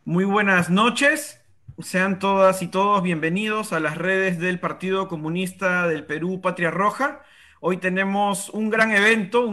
Muy buenas noches, sean todas y todos bienvenidos a las redes del Partido Comunista del Perú, Patria Roja. Hoy tenemos un evento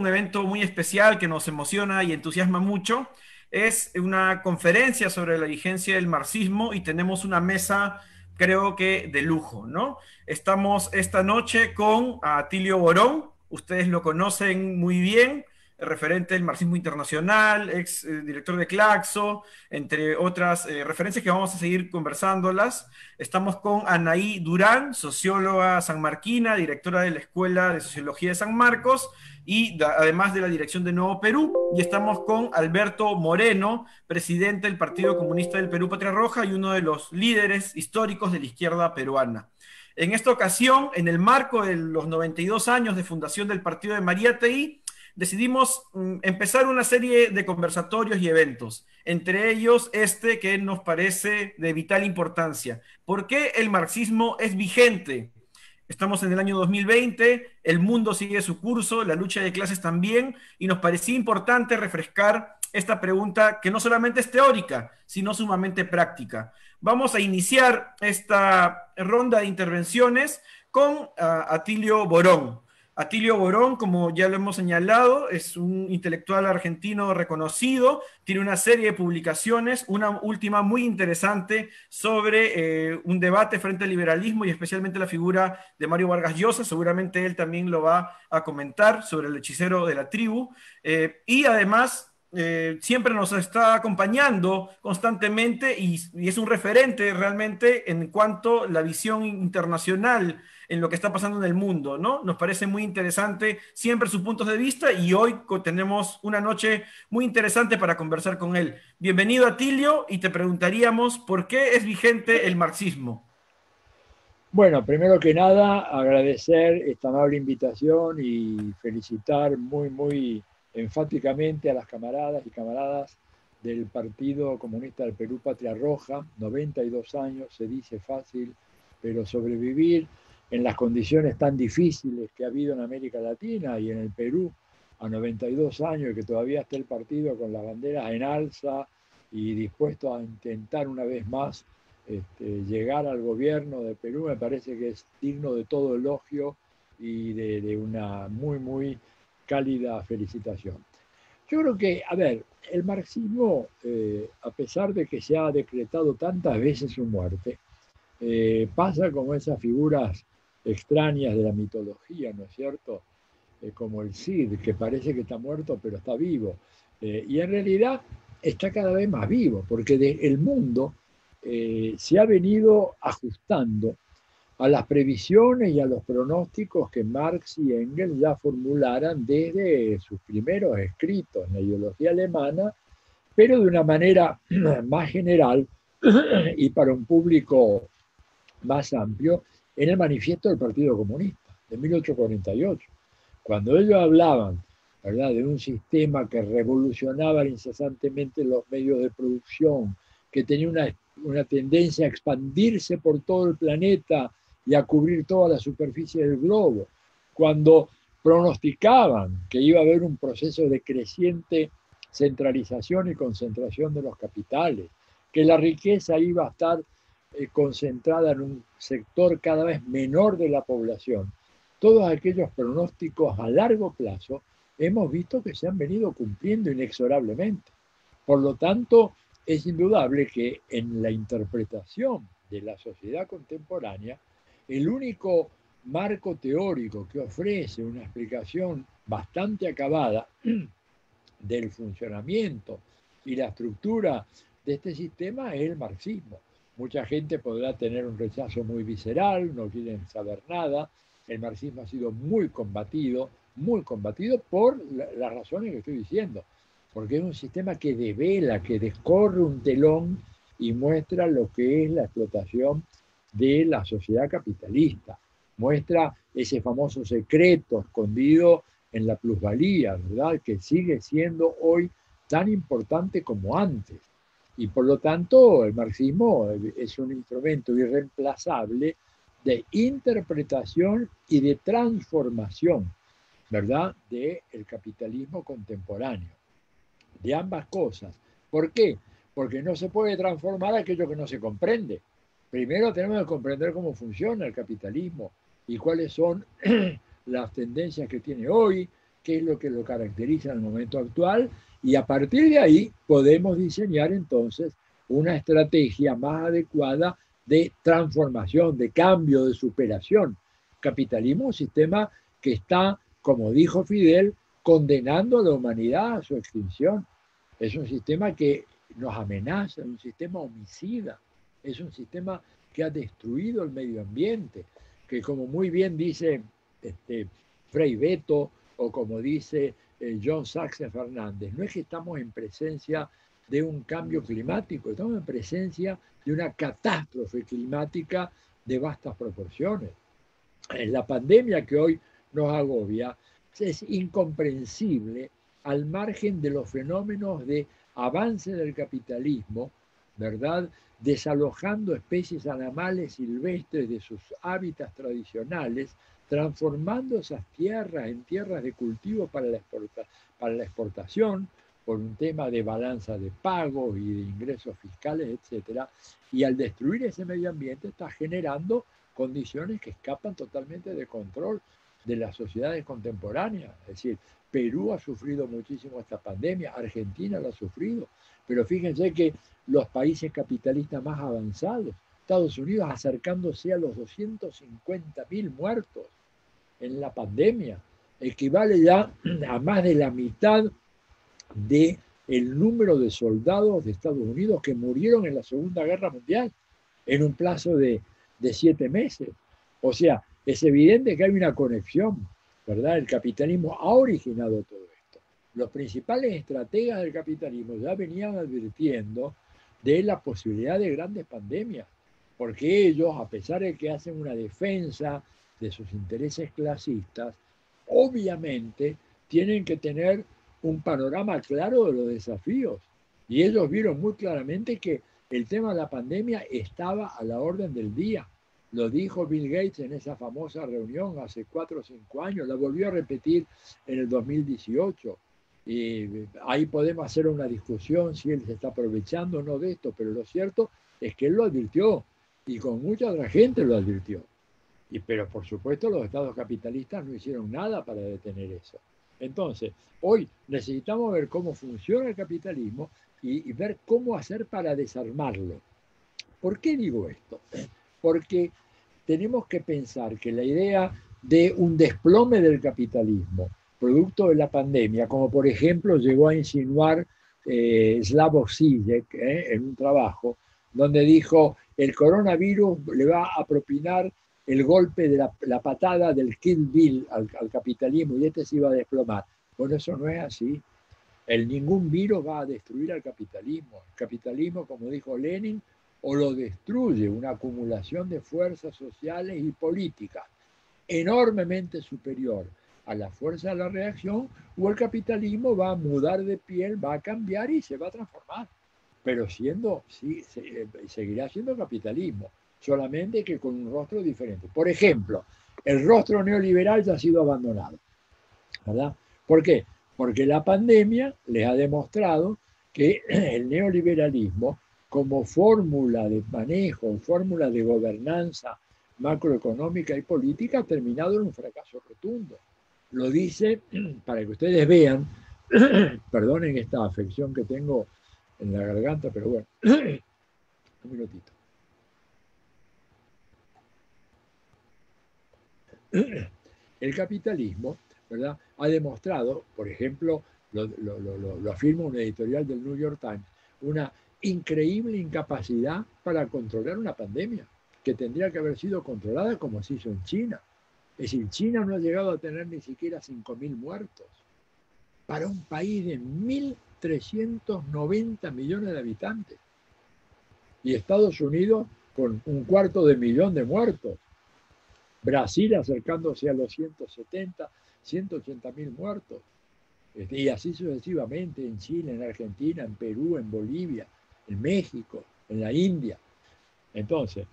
muy especial que nos emociona y entusiasma mucho. Es una conferencia sobre la vigencia del marxismo y tenemos una mesa, creo que de lujo, ¿no? Estamos esta noche con Atilio Borón, ustedes lo conocen muy bien, referente del marxismo internacional, ex director de Claxo, entre otras referencias que vamos a seguir conversándolas. Estamos con Anaí Durán, socióloga sanmarquina, directora de la Escuela de Sociología de San Marcos y además de la dirección de Nuevo Perú. Y estamos con Alberto Moreno, presidente del Partido Comunista del Perú Patria Roja y uno de los líderes históricos de la izquierda peruana. En esta ocasión, en el marco de los 92 años de fundación del partido de Mariátegui, decidimos empezar una serie de conversatorios y eventos, entre ellos este que nos parece de vital importancia. ¿Por qué el marxismo es vigente? Estamos en el año 2020, el mundo sigue su curso, la lucha de clases también, y nos parecía importante refrescar esta pregunta que no solamente es teórica, sino sumamente práctica. Vamos a iniciar esta ronda de intervenciones con Atilio Borón. Atilio Borón, como ya lo hemos señalado, es un intelectual argentino reconocido, tiene una serie de publicaciones, una última muy interesante sobre un debate frente al liberalismo y especialmente la figura de Mario Vargas Llosa, seguramente él también lo va a comentar sobre el hechicero de la tribu, y además siempre nos está acompañando constantemente y es un referente realmente en cuanto a la visión internacional en lo que está pasando en el mundo, ¿no? Nos parece muy interesante siempre sus puntos de vista y hoy tenemos una noche muy interesante para conversar con él. Bienvenido a Tilio y te preguntaríamos por qué es vigente el marxismo. Bueno, primero que nada, agradecer esta amable invitación y felicitar muy enfáticamente a las camaradas y camaradas del Partido Comunista del Perú, Patria Roja. 92 años, se dice fácil, pero sobrevivir en las condiciones tan difíciles que ha habido en América Latina y en el Perú a 92 años, que todavía está el partido con las banderas en alza y dispuesto a intentar una vez más llegar al gobierno de Perú, me parece que es digno de todo elogio y de una muy cálida felicitación. Yo creo que, a ver, el marxismo, a pesar de que se ha decretado tantas veces su muerte, pasa como esas figuras extrañas de la mitología, ¿no es cierto? Como el Cid, que parece que está muerto pero está vivo. Y en realidad está cada vez más vivo, porque el mundo se ha venido ajustando a las previsiones y a los pronósticos que Marx y Engels ya formularan desde sus primeros escritos en la ideología alemana, pero de una manera más general y para un público más amplio en el manifiesto del Partido Comunista de 1848. Cuando ellos hablaban, ¿verdad?, de un sistema que revolucionaba incesantemente los medios de producción, que tenía una tendencia a expandirse por todo el planeta y a cubrir toda la superficie del globo, cuando pronosticaban que iba a haber un proceso de creciente centralización y concentración de los capitales, que la riqueza iba a estar concentrada en un sector cada vez menor de la población, todos aquellos pronósticos a largo plazo hemos visto que se han venido cumpliendo inexorablemente. Por lo tanto, es indudable que en la interpretación de la sociedad contemporánea, el único marco teórico que ofrece una explicación bastante acabada del funcionamiento y la estructura de este sistema es el marxismo. Mucha gente podrá tener un rechazo muy visceral, no quieren saber nada. El marxismo ha sido muy combatido por las razones que estoy diciendo, porque es un sistema que devela, que descorre un telón y muestra lo que es la explotación de la sociedad capitalista. Muestra ese famoso secreto escondido en la plusvalía, ¿verdad?, que sigue siendo hoy tan importante como antes. Y por lo tanto, el marxismo es un instrumento irreemplazable de interpretación y de transformación, ¿verdad?, del capitalismo contemporáneo, de ambas cosas. ¿Por qué? porque no se puede transformar aquello que no se comprende. Primero tenemos que comprender cómo funciona el capitalismo y cuáles son las tendencias que tiene hoy, qué es lo que lo caracteriza en el momento actual, y a partir de ahí podemos diseñar entonces una estrategia más adecuada de transformación, de cambio, de superación. Capitalismo es un sistema que está, como dijo Fidel, condenando a la humanidad a su extinción. Es un sistema que nos amenaza, es un sistema homicida, es un sistema que ha destruido el medio ambiente, que como muy bien dice Frei Beto o como dice John Saxe Fernández, no es que estamos en presencia de un cambio climático, estamos en presencia de una catástrofe climática de vastas proporciones. La pandemia que hoy nos agobia es incomprensible al margen de los fenómenos de avance del capitalismo, ¿verdad? Desalojando especies animales silvestres de sus hábitats tradicionales, transformando esas tierras en tierras de cultivo para la exportación, por un tema de balanza de pagos y de ingresos fiscales, etcétera, y al destruir ese medio ambiente está generando condiciones que escapan totalmente de control de las sociedades contemporáneas. Es decir, Perú ha sufrido muchísimo esta pandemia, Argentina lo ha sufrido, pero fíjense que los países capitalistas más avanzados, Estados Unidos acercándose a los 250.000 muertos en la pandemia, equivale ya a más de la mitad del número de soldados de Estados Unidos que murieron en la Segunda Guerra Mundial en un plazo de 7 meses. O sea, es evidente que hay una conexión, ¿verdad? El capitalismo ha originado todo esto. Los principales estrategas del capitalismo ya venían advirtiendo de la posibilidad de grandes pandemias, porque ellos, a pesar de que hacen una defensa de sus intereses clasistas, obviamente tienen que tener un panorama claro de los desafíos. Y ellos vieron muy claramente que el tema de la pandemia estaba a la orden del día. Lo dijo Bill Gates en esa famosa reunión hace 4 o 5 años, la volvió a repetir en el 2018. Y ahí podemos hacer una discusión si él se está aprovechando o no de esto, pero lo cierto es que él lo advirtió y con mucha otra gente lo advirtió. Pero por supuesto los estados capitalistas no hicieron nada para detener eso. Entonces, hoy necesitamos ver cómo funciona el capitalismo y ver cómo hacer para desarmarlo. ¿Por qué digo esto? Porque tenemos que pensar que la idea de un desplome del capitalismo, producto de la pandemia, como por ejemplo llegó a insinuar Slavoj Žižek en un trabajo, donde dijo, el coronavirus le va a propinar el golpe de la patada del Kill Bill al capitalismo y este se iba a desplomar. Bueno, eso no es así. Ningún virus va a destruir al capitalismo. El capitalismo, como dijo Lenin, o lo destruye una acumulación de fuerzas sociales y políticas enormemente superior a la fuerza de la reacción, o el capitalismo va a mudar de piel, va a cambiar y se va a transformar. Pero seguirá siendo capitalismo, solamente que con un rostro diferente. Por ejemplo, el rostro neoliberal ya ha sido abandonado, ¿verdad? ¿Por qué? Porque la pandemia les ha demostrado que el neoliberalismo, como fórmula de manejo, fórmula de gobernanza macroeconómica y política, ha terminado en un fracaso rotundo. Lo dice, para que ustedes vean, perdonen esta afección que tengo en la garganta, pero bueno, un minutito. El capitalismo, ¿verdad?, ha demostrado, por ejemplo, lo afirma un editorial del New York Times, una increíble incapacidad para controlar una pandemia que tendría que haber sido controlada como se hizo en China. Es decir, China no ha llegado a tener ni siquiera 5.000 muertos para un país de 1.390 millones de habitantes y Estados Unidos con 250.000 de muertos. Brasil acercándose a los 170, 180.000 muertos. Y así sucesivamente en Chile, en Argentina, en Perú, en Bolivia, en México, en la India. Entonces,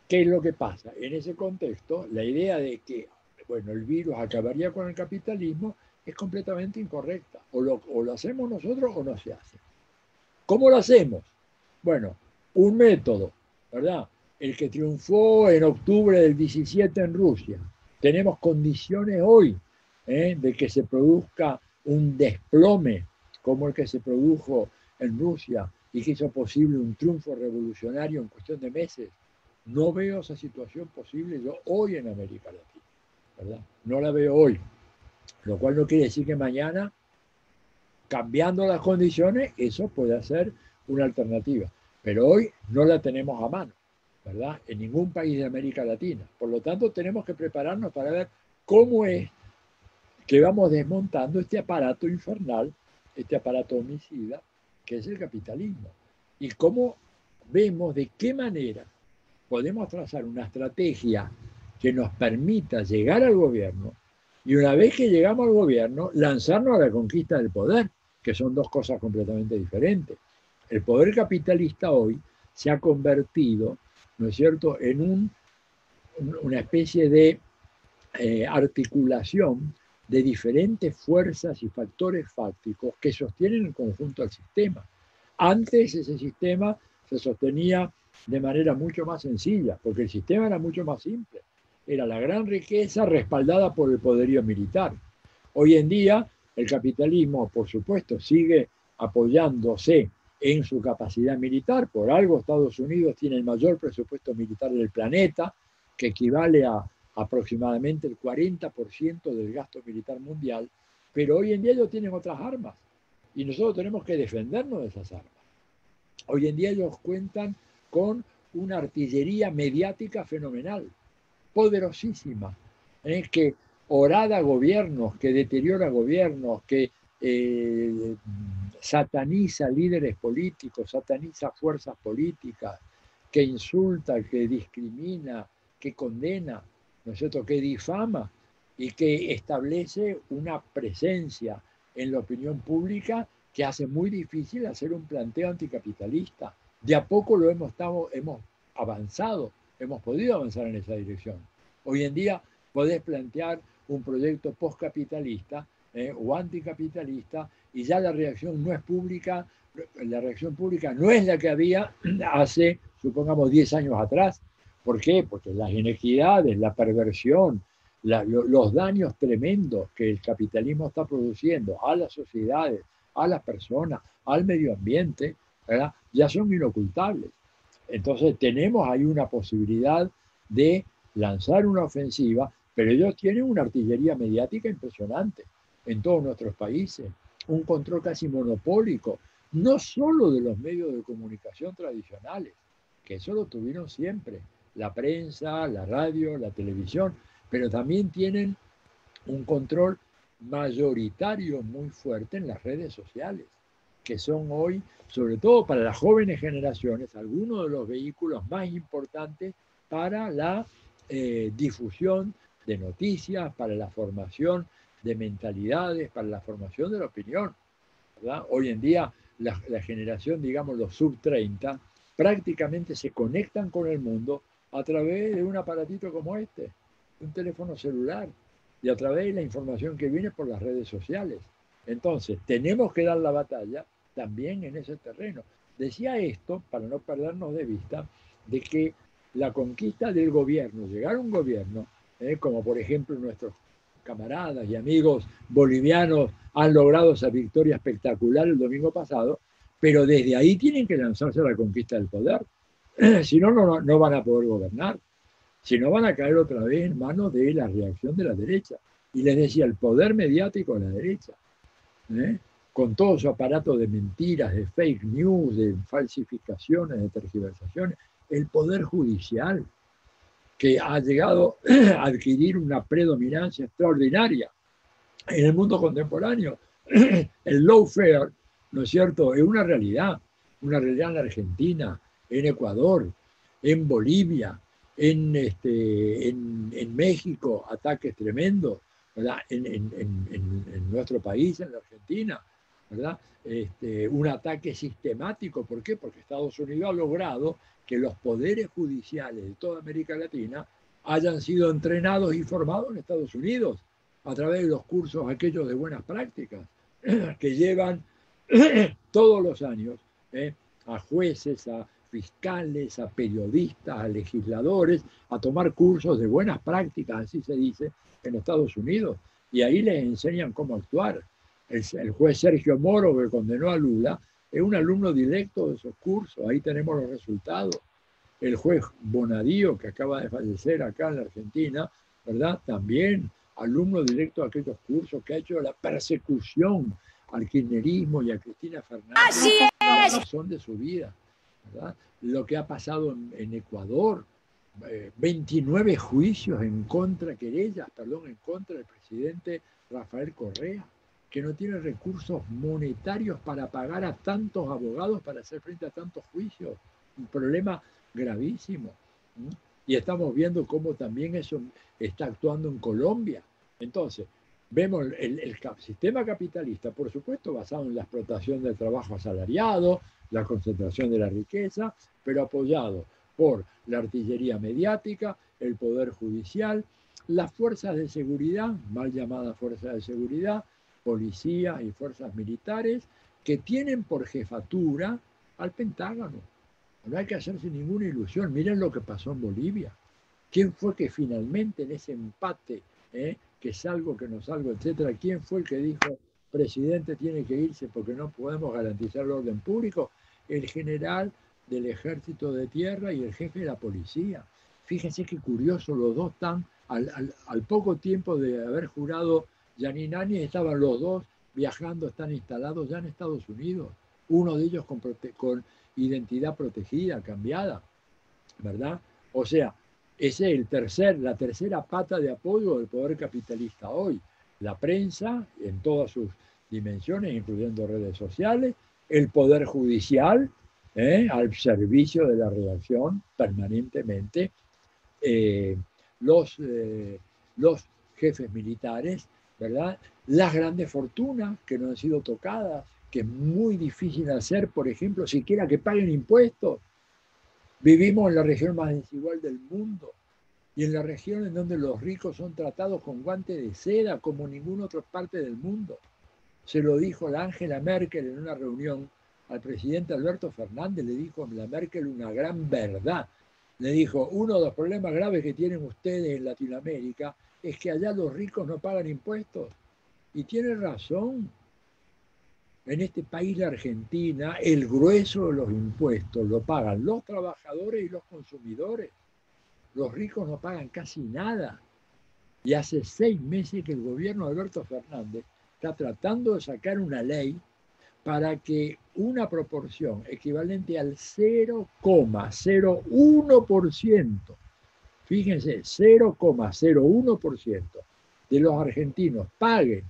¿qué es lo que pasa? En ese contexto, la idea de que, bueno, el virus acabaría con el capitalismo es completamente incorrecta. O lo hacemos nosotros o no se hace. ¿Cómo lo hacemos? Bueno, un método, ¿verdad? El que triunfó en octubre del 17 en Rusia. Tenemos condiciones hoy de que se produzca un desplome como el que se produjo en Rusia y que hizo posible un triunfo revolucionario en cuestión de meses. No veo esa situación posible yo hoy en América Latina, ¿verdad? No la veo hoy, lo cual no quiere decir que mañana, cambiando las condiciones, eso puede ser una alternativa. Pero hoy no la tenemos a mano, ¿verdad? En ningún país de América Latina. Por lo tanto, tenemos que prepararnos para ver cómo es que vamos desmontando este aparato infernal, este aparato homicida, que es el capitalismo. Y cómo vemos de qué manera podemos trazar una estrategia que nos permita llegar al gobierno y una vez que llegamos al gobierno, lanzarnos a la conquista del poder, que son dos cosas completamente diferentes. El poder capitalista hoy se ha convertido, ¿no es cierto?, en una especie de articulación de diferentes fuerzas y factores fácticos que sostienen el conjunto del sistema. Antes ese sistema se sostenía de manera mucho más sencilla, porque el sistema era mucho más simple. Era la gran riqueza respaldada por el poderío militar. Hoy en día el capitalismo, por supuesto, sigue apoyándose en su capacidad militar. Por algo Estados Unidos tiene el mayor presupuesto militar del planeta, que equivale a aproximadamente el 40% del gasto militar mundial, pero hoy en día ellos tienen otras armas y nosotros tenemos que defendernos de esas armas. Hoy en día ellos cuentan con una artillería mediática fenomenal, poderosísima, que horada gobiernos, que deteriora gobiernos, que sataniza líderes políticos, sataniza fuerzas políticas, que insulta, que discrimina, que condena, ¿no es cierto?, que difama y que establece una presencia en la opinión pública que hace muy difícil hacer un planteo anticapitalista. De a poco hemos avanzado, hemos podido avanzar en esa dirección. Hoy en día podés plantear un proyecto postcapitalista o anticapitalista y ya la reacción no es pública, la reacción pública no es la que había hace, supongamos, 10 años atrás. ¿Por qué? Porque las inequidades, la perversión, los daños tremendos que el capitalismo está produciendo a las sociedades, a las personas, al medio ambiente, ¿verdad?, ya son inocultables. Entonces tenemos ahí una posibilidad de lanzar una ofensiva, pero ellos tienen una artillería mediática impresionante en todos nuestros países, un control casi monopólico, no solo de los medios de comunicación tradicionales, que eso lo tuvieron siempre, la prensa, la radio, la televisión, pero también tienen un control mayoritario muy fuerte en las redes sociales, que son hoy, sobre todo para las jóvenes generaciones, algunos de los vehículos más importantes para la difusión de noticias, para la formación de mentalidades, para la formación de la opinión, ¿verdad? Hoy en día la generación, digamos, los sub-30, prácticamente se conectan con el mundo a través de un aparatito como este, un teléfono celular, y a través de la información que viene por las redes sociales. Entonces, tenemos que dar la batalla también en ese terreno. Decía esto, para no perdernos de vista, de que la conquista del gobierno, llegar a un gobierno, como por ejemplo nuestros camaradas y amigos bolivianos han logrado esa victoria espectacular el domingo pasado, pero desde ahí tienen que lanzarse a la conquista del poder. Si no, no van a poder gobernar. Si no, van a caer otra vez en manos de la reacción de la derecha. Y les decía, el poder mediático de la derecha, con todo su aparato de mentiras, de fake news, de falsificaciones, de tergiversaciones, el poder judicial, que ha llegado a adquirir una predominancia extraordinaria en el mundo contemporáneo. El lawfare, ¿no es cierto?, es una realidad en Argentina, en Ecuador, en Bolivia, en México, ataques tremendos, ¿verdad?, en nuestro país, en la Argentina, ¿verdad?, un ataque sistemático. ¿Por qué? Porque Estados Unidos ha logrado que los poderes judiciales de toda América Latina hayan sido entrenados y formados en Estados Unidos a través de los cursos aquellos de buenas prácticas que llevan todos los años a jueces, a fiscales, a periodistas, a legisladores, a tomar cursos de buenas prácticas, así se dice, en Estados Unidos. Y ahí les enseñan cómo actuar. El juez Sergio Moro, que condenó a Lula, es un alumno directo de esos cursos. Ahí tenemos los resultados. El juez Bonadío, que acaba de fallecer acá en la Argentina, ¿verdad? También alumno directo de aquellos cursos, que ha hecho la persecución al kirchnerismo y a Cristina Fernández. Así es. La razón de su vida, ¿verdad? Lo que ha pasado en Ecuador, 29 juicios en contra, querellas, perdón, en contra del presidente Rafael Correa, que no tiene recursos monetarios para pagar a tantos abogados para hacer frente a tantos juicios. Un problema gravísimo. Y estamos viendo cómo también eso está actuando en Colombia. Entonces, vemos el sistema capitalista, por supuesto, basado en la explotación del trabajo asalariado, la concentración de la riqueza, pero apoyado por la artillería mediática, el poder judicial, las fuerzas de seguridad, mal llamadas fuerzas de seguridad, policías y fuerzas militares, que tienen por jefatura al Pentágono. No hay que hacerse ninguna ilusión. Miren lo que pasó en Bolivia. ¿Quién fue que finalmente en ese empate, que salgo, que no salgo, etcétera, quién fue el que dijo, presidente tiene que irse porque no podemos garantizar el orden público? El general del ejército de tierra y el jefe de la policía. Fíjense qué curioso, los dos están, al poco tiempo de haber jurado Yanin Áñez, estaban los dos viajando, están instalados ya en Estados Unidos. Uno de ellos con identidad protegida, cambiada, ¿verdad? O sea, esa es la tercera pata de apoyo del poder capitalista hoy. La prensa, en todas sus dimensiones, incluyendo redes sociales, el poder judicial, al servicio de la reacción permanentemente, los jefes militares, ¿verdad? Las grandes fortunas que no han sido tocadas, que es muy difícil hacer, por ejemplo, siquiera que paguen impuestos. Vivimos en la región más desigual del mundo y en la región en donde los ricos son tratados con guante de seda como ninguna otra parte del mundo. Se lo dijo la Angela Merkel en una reunión al presidente Alberto Fernández, le dijo a la Merkel una gran verdad. Le dijo, uno de los problemas graves que tienen ustedes en Latinoamérica es que allá los ricos no pagan impuestos. Y tiene razón. En este país, la Argentina, el grueso de los impuestos lo pagan los trabajadores y los consumidores. Los ricos no pagan casi nada. Y hace 6 meses que el gobierno de Alberto Fernández está tratando de sacar una ley para que una proporción equivalente al 0,01%, fíjense, 0,01% de los argentinos paguen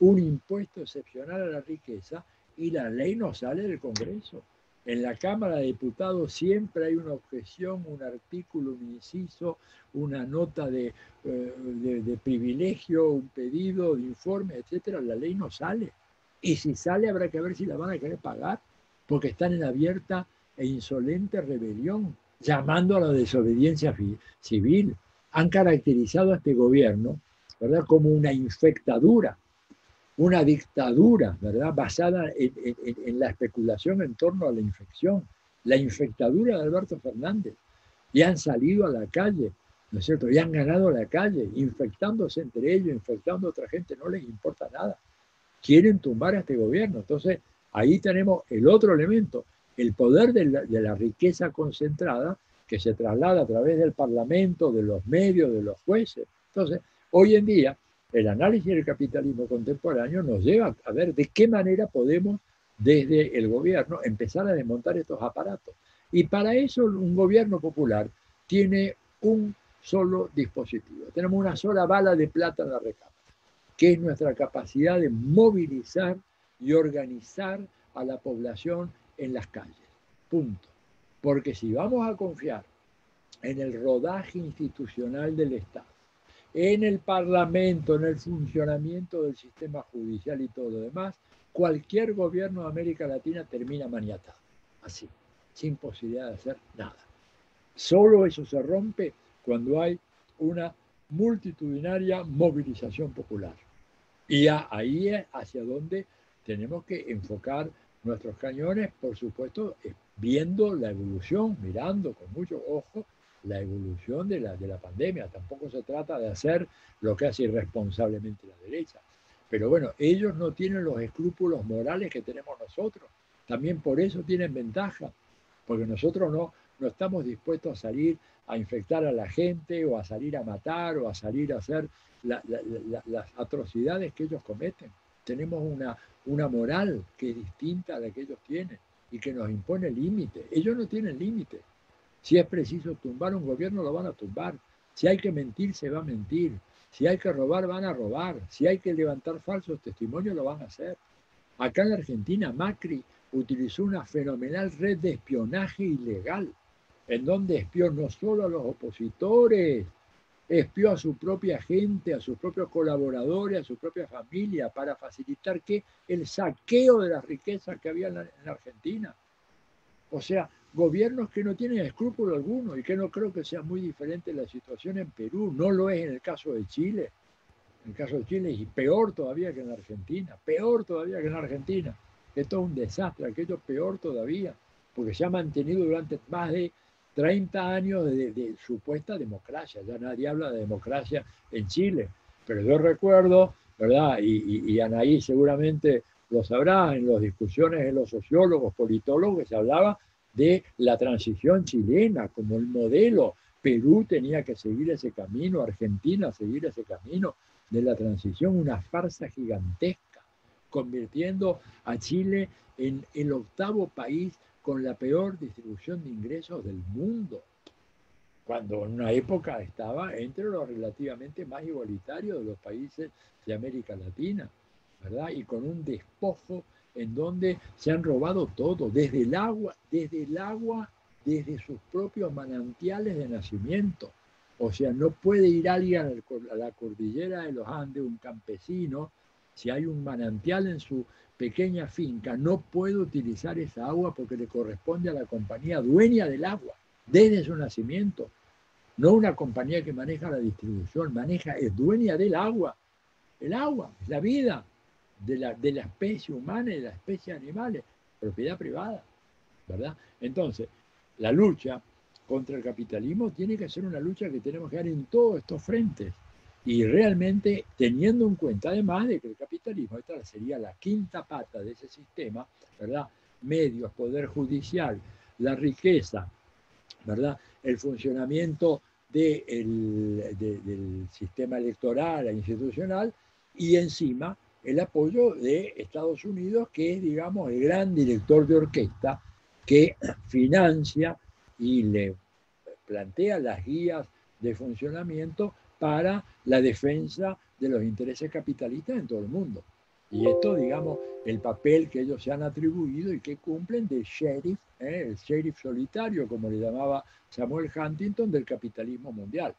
un impuesto excepcional a la riqueza, y la ley no sale del Congreso. En la Cámara de Diputados siempre hay una objeción, un artículo, un inciso, una nota de privilegio, un pedido de informe, etcétera. La ley no sale. Y si sale habrá que ver si la van a querer pagar, porque están en abierta e insolente rebelión, llamando a la desobediencia civil. Han caracterizado a este gobierno, ¿verdad?, como una infectadura, una dictadura, ¿verdad?, basada en la especulación en torno a la infección, la infectadura de Alberto Fernández. Y han salido a la calle, ¿no es cierto?, y han ganado la calle, infectándose entre ellos, infectando a otra gente, no les importa nada. Quieren tumbar a este gobierno. Entonces, ahí tenemos el otro elemento, el poder de la riqueza concentrada que se traslada a través del Parlamento, de los medios, de los jueces. Entonces, hoy en día, el análisis del capitalismo contemporáneo nos lleva a ver de qué manera podemos, desde el gobierno, empezar a desmontar estos aparatos. Y para eso un gobierno popular tiene un solo dispositivo. Tenemos una sola bala de plata en la recámara, que es nuestra capacidad de movilizar y organizar a la población en las calles. Punto. Porque si vamos a confiar en el rodaje institucional del Estado, en el Parlamento, en el funcionamiento del sistema judicial y todo lo demás, cualquier gobierno de América Latina termina maniatado, así, sin posibilidad de hacer nada. Solo eso se rompe cuando hay una multitudinaria movilización popular. Y ahí es hacia donde tenemos que enfocar nuestros cañones, por supuesto, viendo la evolución, mirando con mucho ojo la evolución de la pandemia. Tampoco se trata de hacer lo que hace irresponsablemente la derecha. Pero bueno, ellos no tienen los escrúpulos morales que tenemos nosotros. También por eso tienen ventaja, porque nosotros no estamos dispuestos a salir a infectar a la gente o a salir a matar o a salir a hacer las atrocidades que ellos cometen. Tenemos una moral que es distinta a la que ellos tienen y que nos impone límites. Ellos no tienen límites. Si es preciso tumbar un gobierno, lo van a tumbar. Si hay que mentir, se va a mentir. Si hay que robar, van a robar. Si hay que levantar falsos testimonios, lo van a hacer. Acá en la Argentina, Macri utilizó una fenomenal red de espionaje ilegal, en donde espió no solo a los opositores, espió a su propia gente, a sus propios colaboradores, a su propia familia, para facilitar que el saqueo de las riquezas que había en la Argentina. O sea, gobiernos que no tienen escrúpulo alguno y que no creo que sea muy diferente la situación en Perú. No lo es en el caso de Chile. En el caso de Chile y peor todavía que en la Argentina. Peor todavía que en la Argentina. Esto es un desastre. Aquello peor todavía. Porque se ha mantenido durante más de 30 años de supuesta democracia. Ya nadie habla de democracia en Chile. Pero yo recuerdo, ¿verdad? Y Anaí seguramente lo sabrá, en las discusiones de los sociólogos, politólogos, que se hablaba de la transición chilena como el modelo. Perú tenía que seguir ese camino, Argentina seguir ese camino de la transición, una farsa gigantesca, convirtiendo a Chile en el octavo país con la peor distribución de ingresos del mundo, cuando en una época estaba entre los relativamente más igualitarios de los países de América Latina, ¿verdad? Y con un despojo en donde se han robado todo, desde el agua, desde sus propios manantiales de nacimiento. O sea, no puede ir alguien a la cordillera de los Andes, un campesino, si hay un manantial en su pequeña finca, no puede utilizar esa agua porque le corresponde a la compañía dueña del agua, desde su nacimiento. No una compañía que maneja la distribución, es dueña del agua. El agua es la vida de la especie humana y de la especie animal, propiedad privada, ¿verdad? Entonces, la lucha contra el capitalismo tiene que ser una lucha que tenemos que dar en todos estos frentes. Y realmente teniendo en cuenta, además de que el capitalismo, esta sería la quinta pata de ese sistema, ¿verdad? Medios, poder judicial, la riqueza, ¿verdad? El funcionamiento del sistema electoral e institucional y encima el apoyo de Estados Unidos, que es, digamos, el gran director de orquesta que financia y le plantea las guías de funcionamiento para la defensa de los intereses capitalistas en todo el mundo. Y esto, digamos, el papel que ellos se han atribuido y que cumplen de sheriff, el sheriff solitario, como le llamaba Samuel Huntington, del capitalismo mundial.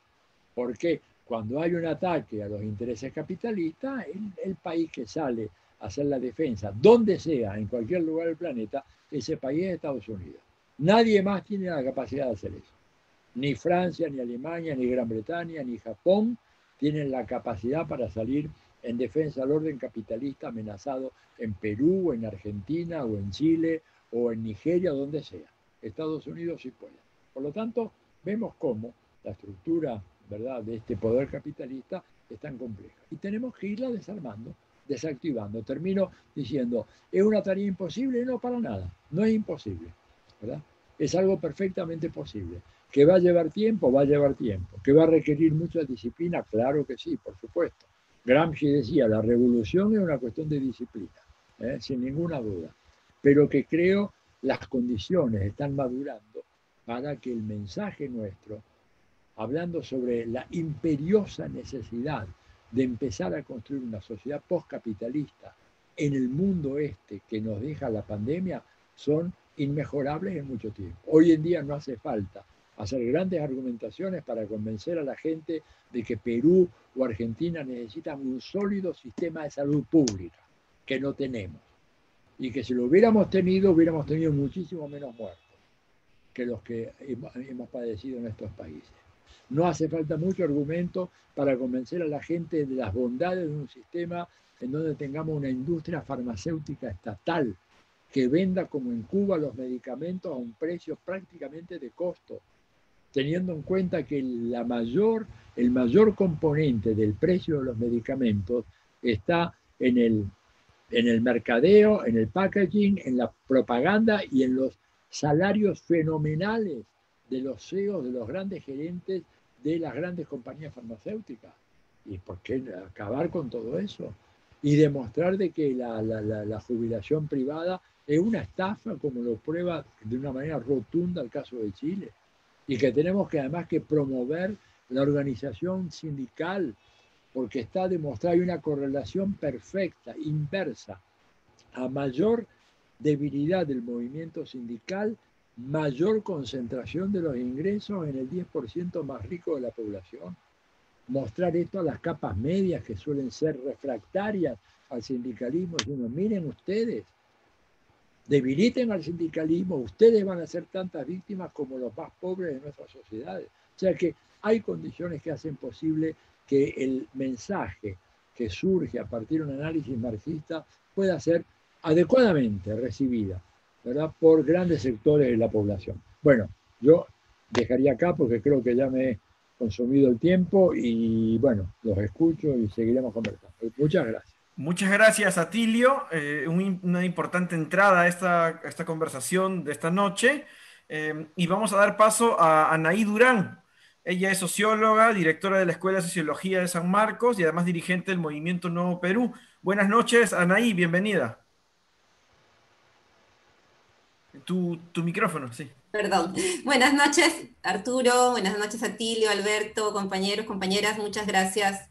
Porque cuando hay un ataque a los intereses capitalistas, el país que sale a hacer la defensa, donde sea, en cualquier lugar del planeta, ese país es Estados Unidos. Nadie más tiene la capacidad de hacer eso. Ni Francia, ni Alemania, ni Gran Bretaña, ni Japón tienen la capacidad para salir en defensa del orden capitalista amenazado en Perú, o en Argentina, o en Chile, o en Nigeria, donde sea. Estados Unidos sí puede. Por lo tanto, vemos cómo la estructura, ¿verdad?, de este poder capitalista es tan compleja. Y tenemos que irla desarmando, desactivando. Termino diciendo, ¿es una tarea imposible? No, para nada. No es imposible, ¿verdad? Es algo perfectamente posible. ¿Que va a llevar tiempo? Va a llevar tiempo. ¿Que va a requerir mucha disciplina? Claro que sí, por supuesto. Gramsci decía, la revolución es una cuestión de disciplina, sin ninguna duda. Pero que creo las condiciones están madurando para que el mensaje nuestro, hablando sobre la imperiosa necesidad de empezar a construir una sociedad postcapitalista en el mundo este que nos deja la pandemia, son inmejorables en mucho tiempo. Hoy en día no hace falta hacer grandes argumentaciones para convencer a la gente de que Perú o Argentina necesitan un sólido sistema de salud pública, que no tenemos. Y que si lo hubiéramos tenido muchísimo menos muertos que los que hemos padecido en estos países. No hace falta mucho argumento para convencer a la gente de las bondades de un sistema en donde tengamos una industria farmacéutica estatal que venda como en Cuba los medicamentos a un precio prácticamente de costo, teniendo en cuenta que el mayor componente del precio de los medicamentos está en el mercadeo, en el packaging, en la propaganda y en los salarios fenomenales de los CEOs, de los grandes gerentes de las grandes compañías farmacéuticas. ¿Y por qué acabar con todo eso? Y demostrar de que la jubilación privada es una estafa, como lo prueba de una manera rotunda el caso de Chile. Y que tenemos que además que promover la organización sindical, porque está demostrada, hay una correlación perfecta, inversa. A mayor debilidad del movimiento sindical, mayor concentración de los ingresos en el 10% más rico de la población. Mostrar esto a las capas medias que suelen ser refractarias al sindicalismo, diciendo, miren ustedes, debiliten al sindicalismo, ustedes van a ser tantas víctimas como los más pobres de nuestras sociedades. O sea que hay condiciones que hacen posible que el mensaje que surge a partir de un análisis marxista pueda ser adecuadamente recibida, ¿verdad?, por grandes sectores de la población. Bueno, yo dejaría acá porque creo que ya me he consumido el tiempo y bueno, los escucho y seguiremos conversando. Muchas gracias. Muchas gracias, Atilio. Una importante entrada a esta conversación de esta noche. Y vamos a dar paso a Anaí Durán. Ella es socióloga, directora de la Escuela de Sociología de San Marcos y además dirigente del Movimiento Nuevo Perú. Buenas noches, Anaí, bienvenida. Tu micrófono, sí. Perdón. Buenas noches, Arturo. Buenas noches, Atilio, Alberto, compañeros, compañeras. Muchas gracias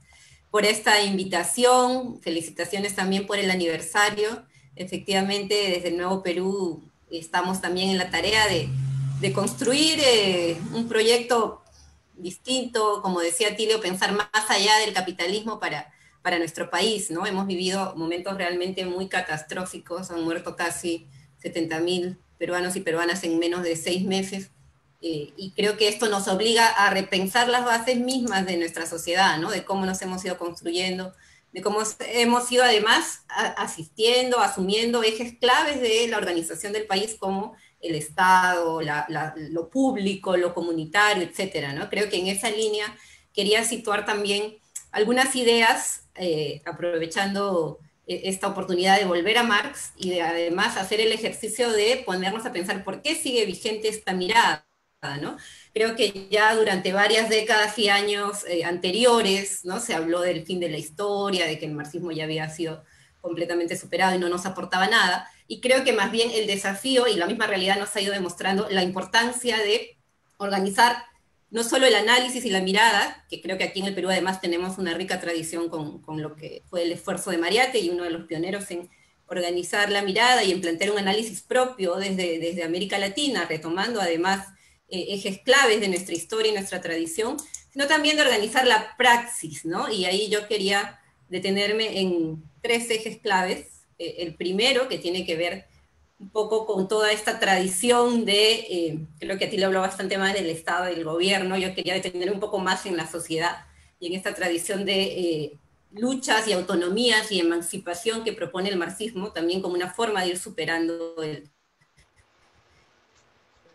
por esta invitación. Felicitaciones también por el aniversario. Efectivamente, desde el Nuevo Perú estamos también en la tarea de construir un proyecto distinto, como decía Atilio, pensar más allá del capitalismo para nuestro país, ¿no? Hemos vivido momentos realmente muy catastróficos, han muerto casi 70.000 peruanos y peruanas en menos de 6 meses, y creo que esto nos obliga a repensar las bases mismas de nuestra sociedad, ¿no? De cómo nos hemos ido construyendo, de cómo hemos ido además asistiendo, asumiendo ejes claves de la organización del país como el Estado, lo público, lo comunitario, etcétera, ¿no? Creo que en esa línea quería situar también algunas ideas, aprovechando esta oportunidad de volver a Marx y de además hacer el ejercicio de ponernos a pensar por qué sigue vigente esta mirada, ¿no? Creo que ya durante varias décadas y años anteriores, ¿no?, se habló del fin de la historia, de que el marxismo ya había sido completamente superado y no nos aportaba nada, y creo que más bien el desafío y la misma realidad nos ha ido demostrando la importancia de organizar no solo el análisis y la mirada, que creo que aquí en el Perú además tenemos una rica tradición con lo que fue el esfuerzo de Mariate y uno de los pioneros en organizar la mirada y en plantear un análisis propio desde América Latina, retomando además ejes claves de nuestra historia y nuestra tradición, sino también de organizar la praxis, ¿no? Y ahí yo quería detenerme en 3 ejes claves. El primero, que tiene que ver un poco con toda esta tradición creo que a ti le habló bastante más del Estado y del gobierno, yo quería detener un poco más en la sociedad y en esta tradición de luchas y autonomías y emancipación que propone el marxismo, también como una forma de ir superando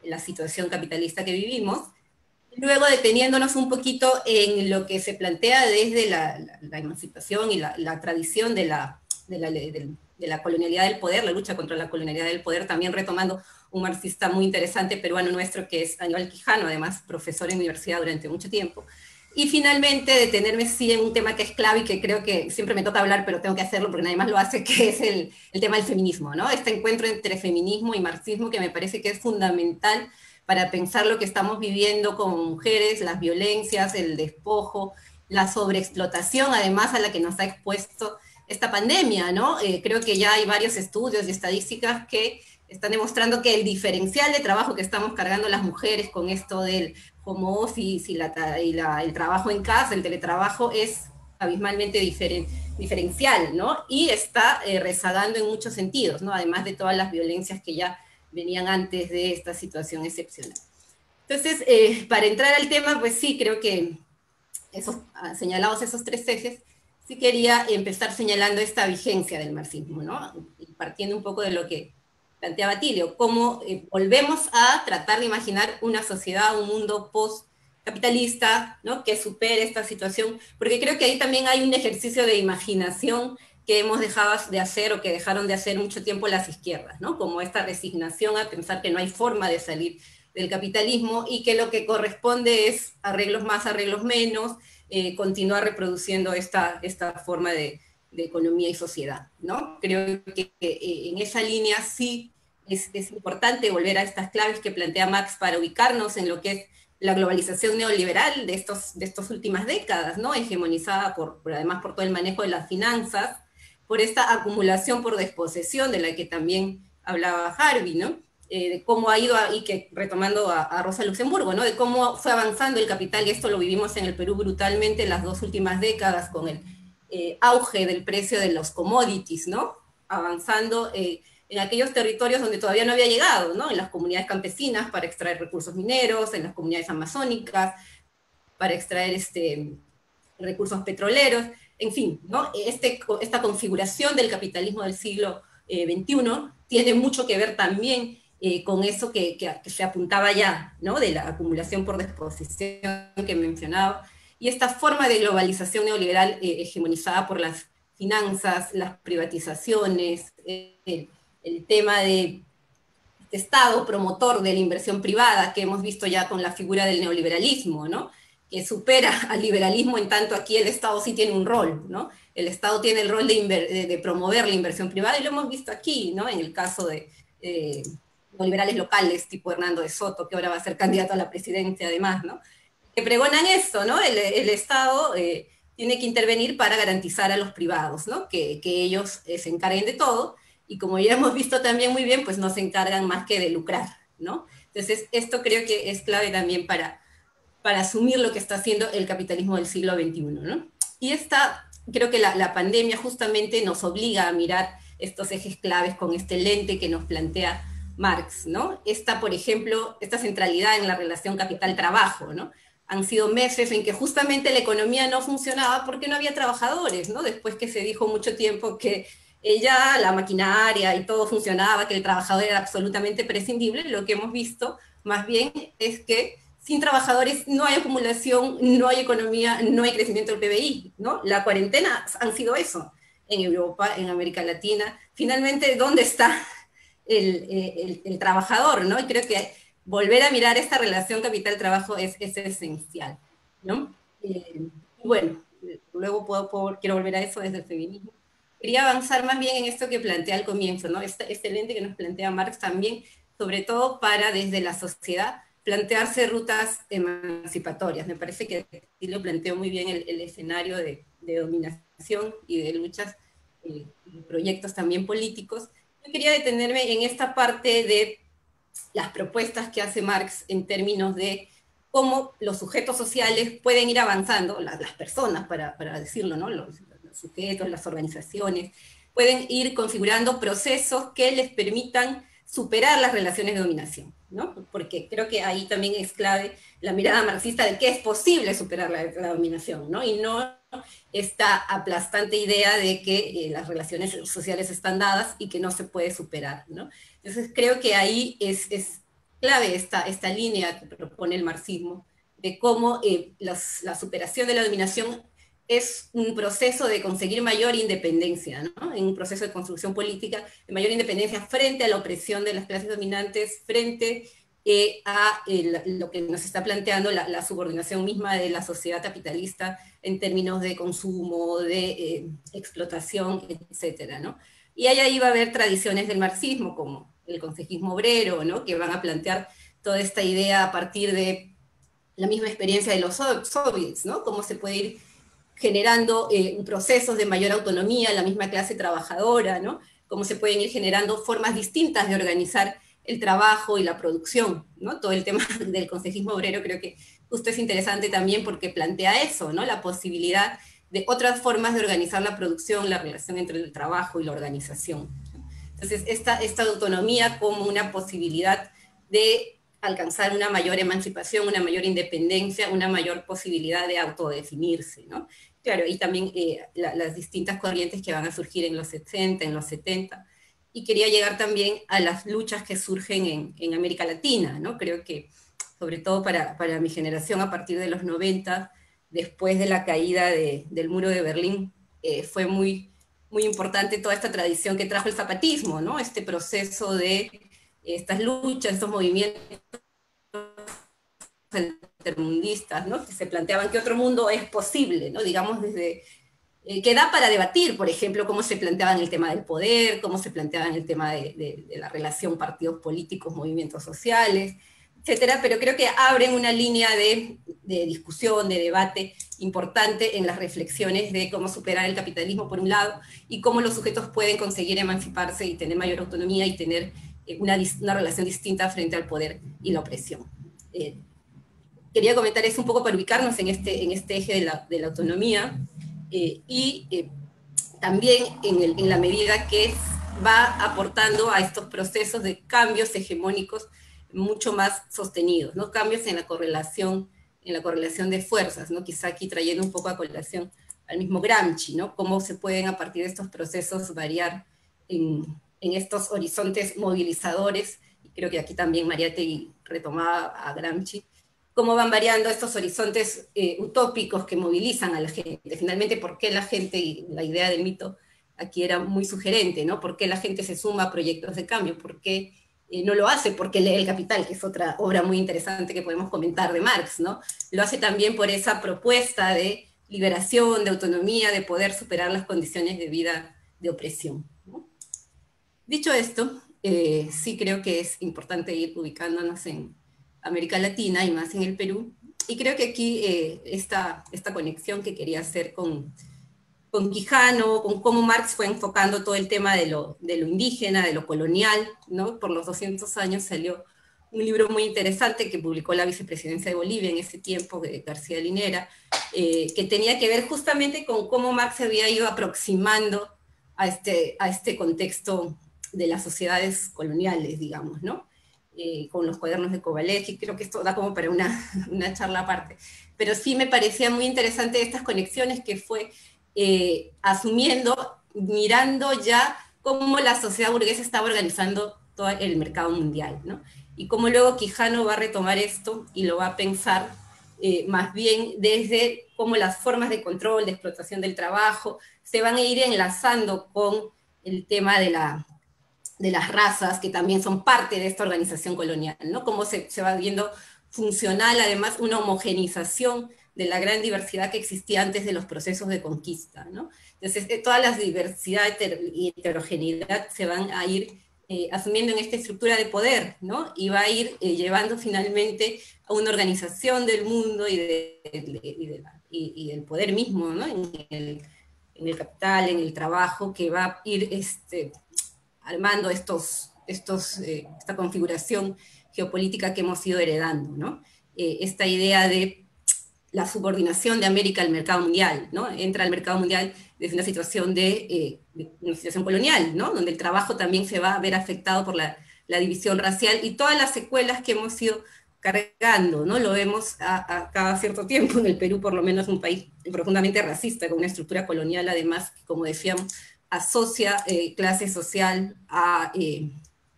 la situación capitalista que vivimos. Luego deteniéndonos un poquito en lo que se plantea desde la emancipación y la tradición de la colonialidad del poder, la lucha contra la colonialidad del poder, también retomando un marxista muy interesante peruano nuestro que es Aníbal Quijano, además profesor en universidad durante mucho tiempo. Y finalmente detenerme sí en un tema que es clave y que creo que siempre me toca hablar, pero tengo que hacerlo porque nadie más lo hace, que es el tema del feminismo, ¿no? Este encuentro entre feminismo y marxismo que me parece que es fundamental para pensar lo que estamos viviendo como mujeres, las violencias, el despojo, la sobreexplotación, además a la que nos ha expuesto esta pandemia, ¿no? Creo que ya hay varios estudios y estadísticas que están demostrando que el diferencial de trabajo que estamos cargando las mujeres con esto del home office y el trabajo en casa, el teletrabajo, es abismalmente diferencial, ¿no? Y está rezagando en muchos sentidos, ¿no? Además de todas las violencias que ya venían antes de esta situación excepcional. Entonces, para entrar al tema, pues sí, creo que señalados esos 3 ejes, sí quería empezar señalando esta vigencia del marxismo, ¿no? Y partiendo un poco de lo que planteaba Tilio, cómo volvemos a tratar de imaginar una sociedad, un mundo post-capitalista, ¿no? Que supere esta situación, porque creo que ahí también hay un ejercicio de imaginación que hemos dejado de hacer o que dejaron de hacer mucho tiempo las izquierdas, ¿no? Como esta resignación a pensar que no hay forma de salir del capitalismo y que lo que corresponde es arreglos más, arreglos menos, continuar reproduciendo esta forma de economía y sociedad, ¿no? Creo que en esa línea sí es importante volver a estas claves que plantea Marx para ubicarnos en lo que es la globalización neoliberal de estas últimas décadas, ¿no? Hegemonizada además por todo el manejo de las finanzas, por esta acumulación por desposesión de la que también hablaba Harvey, ¿no? De cómo ha ido, y que retomando a Rosa Luxemburgo, ¿no? De cómo fue avanzando el capital, y esto lo vivimos en el Perú brutalmente en las 2 últimas décadas con el auge del precio de los commodities, ¿no? Avanzando en aquellos territorios donde todavía no había llegado, ¿no? En las comunidades campesinas para extraer recursos mineros, en las comunidades amazónicas para extraer recursos petroleros, en fin, ¿no? Esta configuración del capitalismo del siglo XXI tiene mucho que ver también con eso que se apuntaba ya, ¿no? De la acumulación por disposición que mencionaba, y esta forma de globalización neoliberal hegemonizada por las finanzas, las privatizaciones, el tema de Estado promotor de la inversión privada que hemos visto ya con la figura del neoliberalismo, ¿no? Que supera al liberalismo, en tanto aquí el Estado sí tiene un rol, ¿no? El Estado tiene el rol de promover la inversión privada, y lo hemos visto aquí, ¿no? En el caso de neoliberales locales, tipo Hernando de Soto, que ahora va a ser candidato a la presidencia además, ¿no? Que pregonan esto, ¿no? El Estado tiene que intervenir para garantizar a los privados, ¿no? Que ellos se encarguen de todo, y como ya hemos visto también muy bien, pues no se encargan más que de lucrar, ¿no? Entonces, esto creo que es clave también para asumir lo que está haciendo el capitalismo del siglo XXI, ¿no? Y creo que la pandemia justamente nos obliga a mirar estos ejes claves con este lente que nos plantea Marx, ¿no? Por ejemplo, esta centralidad en la relación capital-trabajo, ¿no? Han sido meses en que justamente la economía no funcionaba porque no había trabajadores, ¿no? Después que se dijo mucho tiempo que ya la maquinaria y todo funcionaba, que el trabajador era absolutamente prescindible, lo que hemos visto más bien es que sin trabajadores no hay acumulación, no hay economía, no hay crecimiento del PBI, ¿no? La cuarentena han sido eso en Europa, en América Latina. Finalmente, ¿dónde está el trabajador, ¿no? Y creo que volver a mirar esta relación capital-trabajo es esencial, ¿no? Bueno, luego quiero volver a eso desde el feminismo. Quería avanzar más bien en esto que plantea al comienzo, ¿no? Este lente que nos plantea Marx también, sobre todo para desde la sociedad plantearse rutas emancipatorias. Me parece que sí lo planteó muy bien el escenario de dominación y de luchas, y proyectos también políticos. Yo quería detenerme en esta parte de las propuestas que hace Marx en términos de cómo los sujetos sociales pueden ir avanzando, las personas, para decirlo, ¿no? Los sujetos, las organizaciones, pueden ir configurando procesos que les permitan superar las relaciones de dominación, ¿no? Porque creo que ahí también es clave la mirada marxista de que es posible superar la dominación, ¿no? Y no esta aplastante idea de que las relaciones sociales están dadas y que no se puede superar, ¿no? Entonces creo que ahí es clave esta línea que propone el marxismo, de cómo la superación de la dominación es un proceso de conseguir mayor independencia, ¿no? En un proceso de construcción política de mayor independencia frente a la opresión de las clases dominantes, frente a lo que nos está planteando la subordinación misma de la sociedad capitalista en términos de consumo, de explotación, etcétera, ¿no? Y ahí va a haber tradiciones del marxismo, como el consejismo obrero, ¿no? Que van a plantear toda esta idea a partir de la misma experiencia de los soviets, ¿no? Cómo se puede ir generando procesos de mayor autonomía a la misma clase trabajadora, ¿no? Cómo se pueden ir generando formas distintas de organizar el trabajo y la producción, ¿no? Todo el tema del consejismo obrero creo que justo es interesante también porque plantea eso, ¿no? La posibilidad de otras formas de organizar la producción, la relación entre el trabajo y la organización. Entonces, esta autonomía como una posibilidad de alcanzar una mayor emancipación, una mayor independencia, una mayor posibilidad de autodefinirse, ¿no? Claro, y también las distintas corrientes que van a surgir en los 60, en los 70, y quería llegar también a las luchas que surgen en América Latina, ¿no? Creo que, sobre todo para mi generación, a partir de los 90, después de la caída del muro de Berlín, fue muy importante toda esta tradición que trajo el zapatismo, ¿no? Este proceso de estas luchas, estos movimientos intermundistas, ¿no? Que se planteaban que otro mundo es posible, ¿no? Digamos, desde que da para debatir, por ejemplo, cómo se planteaban el tema del poder, cómo se planteaban el tema de la relación partidos políticos, movimientos sociales, etcétera, pero creo que abren una línea de discusión, de debate importante en las reflexiones de cómo superar el capitalismo por un lado y cómo los sujetos pueden conseguir emanciparse y tener mayor autonomía y tener una relación distinta frente al poder y la opresión. Quería comentar eso un poco para ubicarnos en este eje de la autonomía también en la medida que va aportando a estos procesos de cambios hegemónicos mucho más sostenidos, ¿no? Cambios en la correlación de fuerzas, ¿no? Quizá aquí trayendo un poco a colación al mismo Gramsci, ¿no? Cómo se pueden a partir de estos procesos variar en estos horizontes movilizadores, y creo que aquí también Mariátegui retomaba a Gramsci, cómo van variando estos horizontes utópicos que movilizan a la gente. Finalmente, ¿por qué la gente, y la idea del mito aquí era muy sugerente, ¿no? ¿Por qué la gente se suma a proyectos de cambio? ¿Por qué no lo hace? Porque lee El Capital, que es otra obra muy interesante que podemos comentar de Marx, ¿no? Lo hace también por esa propuesta de liberación, de autonomía, de poder superar las condiciones de vida de opresión, ¿no? Dicho esto, sí creo que es importante ir ubicándonos en América Latina y más en el Perú, y creo que aquí esta conexión que quería hacer con Quijano, con cómo Marx fue enfocando todo el tema de lo indígena, de lo colonial, ¿no? Por los 200 años salió un libro muy interesante que publicó la vicepresidencia de Bolivia en ese tiempo, de García Linera, que tenía que ver justamente con cómo Marx se había ido aproximando a este contexto de las sociedades coloniales, digamos, ¿no? Con los cuadernos de Kovaleski, creo que esto da como para una charla aparte. Pero sí me parecía muy interesante estas conexiones que fue asumiendo, mirando ya cómo la sociedad burguesa estaba organizando todo el mercado mundial, ¿no? Y cómo luego Quijano va a retomar esto y lo va a pensar más bien desde cómo las formas de control, de explotación del trabajo, se van a ir enlazando con el tema de las razas, que también son parte de esta organización colonial, ¿no? Cómo se va viendo funcional, además, una homogenización de la gran diversidad que existía antes de los procesos de conquista, ¿no? Entonces, todas las diversidad y heterogeneidad se van a ir asumiendo en esta estructura de poder, ¿no? Y va a ir llevando finalmente a una organización del mundo y del poder mismo, ¿no? En el capital, en el trabajo, que va a ir armando esta configuración geopolítica que hemos ido heredando, ¿no? Esta idea de la subordinación de América al mercado mundial, ¿no? Entra al mercado mundial desde una situación de una situación colonial, ¿no? Donde el trabajo también se va a ver afectado por la división racial y todas las secuelas que hemos ido cargando, ¿no? Lo vemos a cada cierto tiempo, en el Perú por lo menos un país profundamente racista, con una estructura colonial además, como decíamos, asocia clase social a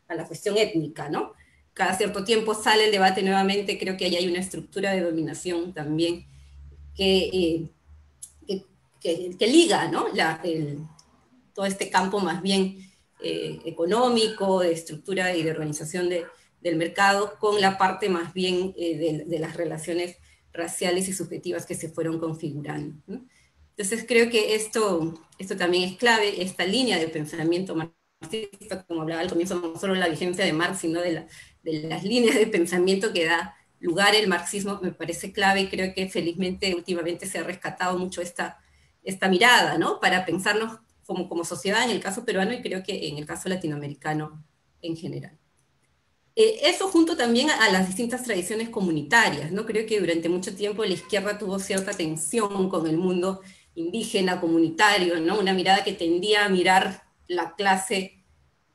la cuestión étnica, ¿no? Cada cierto tiempo sale el debate nuevamente, creo que ahí hay una estructura de dominación también que liga, ¿no? Todo este campo más bien económico, de estructura y de organización del mercado, con la parte más bien de las relaciones raciales y subjetivas que se fueron configurando, ¿no? Entonces creo que esto también es clave, esta línea de pensamiento marxista, como hablaba al comienzo, no solo la vigencia de Marx, sino de las líneas de pensamiento que da lugar el marxismo, me parece clave, y creo que felizmente últimamente se ha rescatado mucho esta mirada, ¿no? Para pensarnos como sociedad en el caso peruano y creo que en el caso latinoamericano en general. Eso junto también a las distintas tradiciones comunitarias, ¿no? Creo que durante mucho tiempo la izquierda tuvo cierta tensión con el mundo indígena, comunitario, ¿no? Una mirada que tendía a mirar la clase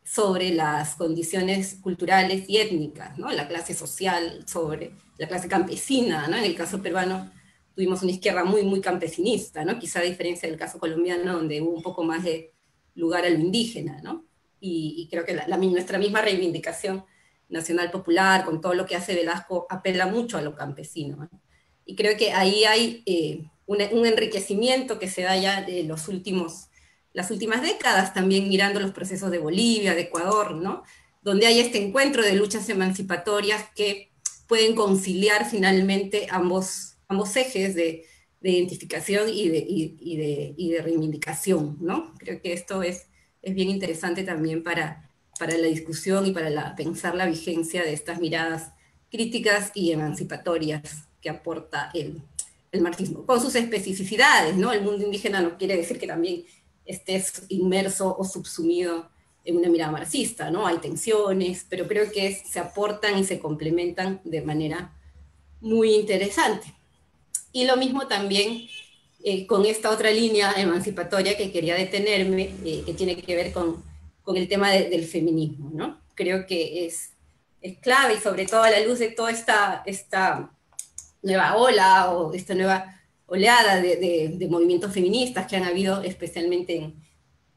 sobre las condiciones culturales y étnicas, ¿no? La clase social sobre la clase campesina, ¿no? En el caso peruano tuvimos una izquierda muy, muy campesinista, ¿no? Quizá a diferencia del caso colombiano, donde hubo un poco más de lugar a lo indígena, ¿no? y creo que nuestra misma reivindicación nacional popular, con todo lo que hace Velasco, apela mucho a lo campesino, ¿no? Y creo que ahí hay un enriquecimiento que se da ya de las últimas décadas, también mirando los procesos de Bolivia, de Ecuador, ¿no? Donde hay este encuentro de luchas emancipatorias que pueden conciliar finalmente ambos ejes de identificación y de reivindicación, ¿no? Creo que esto es bien interesante también para la discusión y para pensar la vigencia de estas miradas críticas y emancipatorias que aporta el marxismo, con sus especificidades, ¿no? El mundo indígena no quiere decir que también estés inmerso o subsumido en una mirada marxista, ¿no? Hay tensiones, pero creo que se aportan y se complementan de manera muy interesante. Y lo mismo también con esta otra línea emancipatoria que quería detenerme, que tiene que ver con el tema del feminismo, ¿no? Creo que es clave, y sobre todo a la luz de toda esta nueva ola o esta nueva oleada de movimientos feministas que han habido especialmente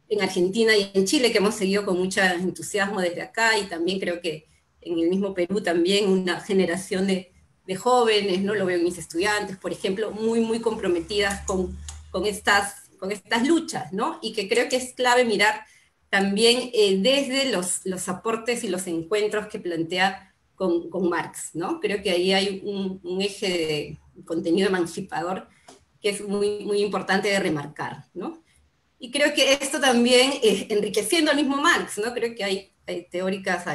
en Argentina y en Chile, que hemos seguido con mucho entusiasmo desde acá, y también creo que en el mismo Perú también una generación de jóvenes, ¿no? Lo veo en mis estudiantes, por ejemplo, muy, muy comprometidas con estas luchas, ¿no? Y que creo que es clave mirar también desde los aportes y los encuentros que plantea con Marx, ¿no? Creo que ahí hay un eje de contenido emancipador que es muy, muy importante de remarcar, ¿no? Y creo que esto también, enriqueciendo al mismo Marx, ¿no? Creo que hay teóricas,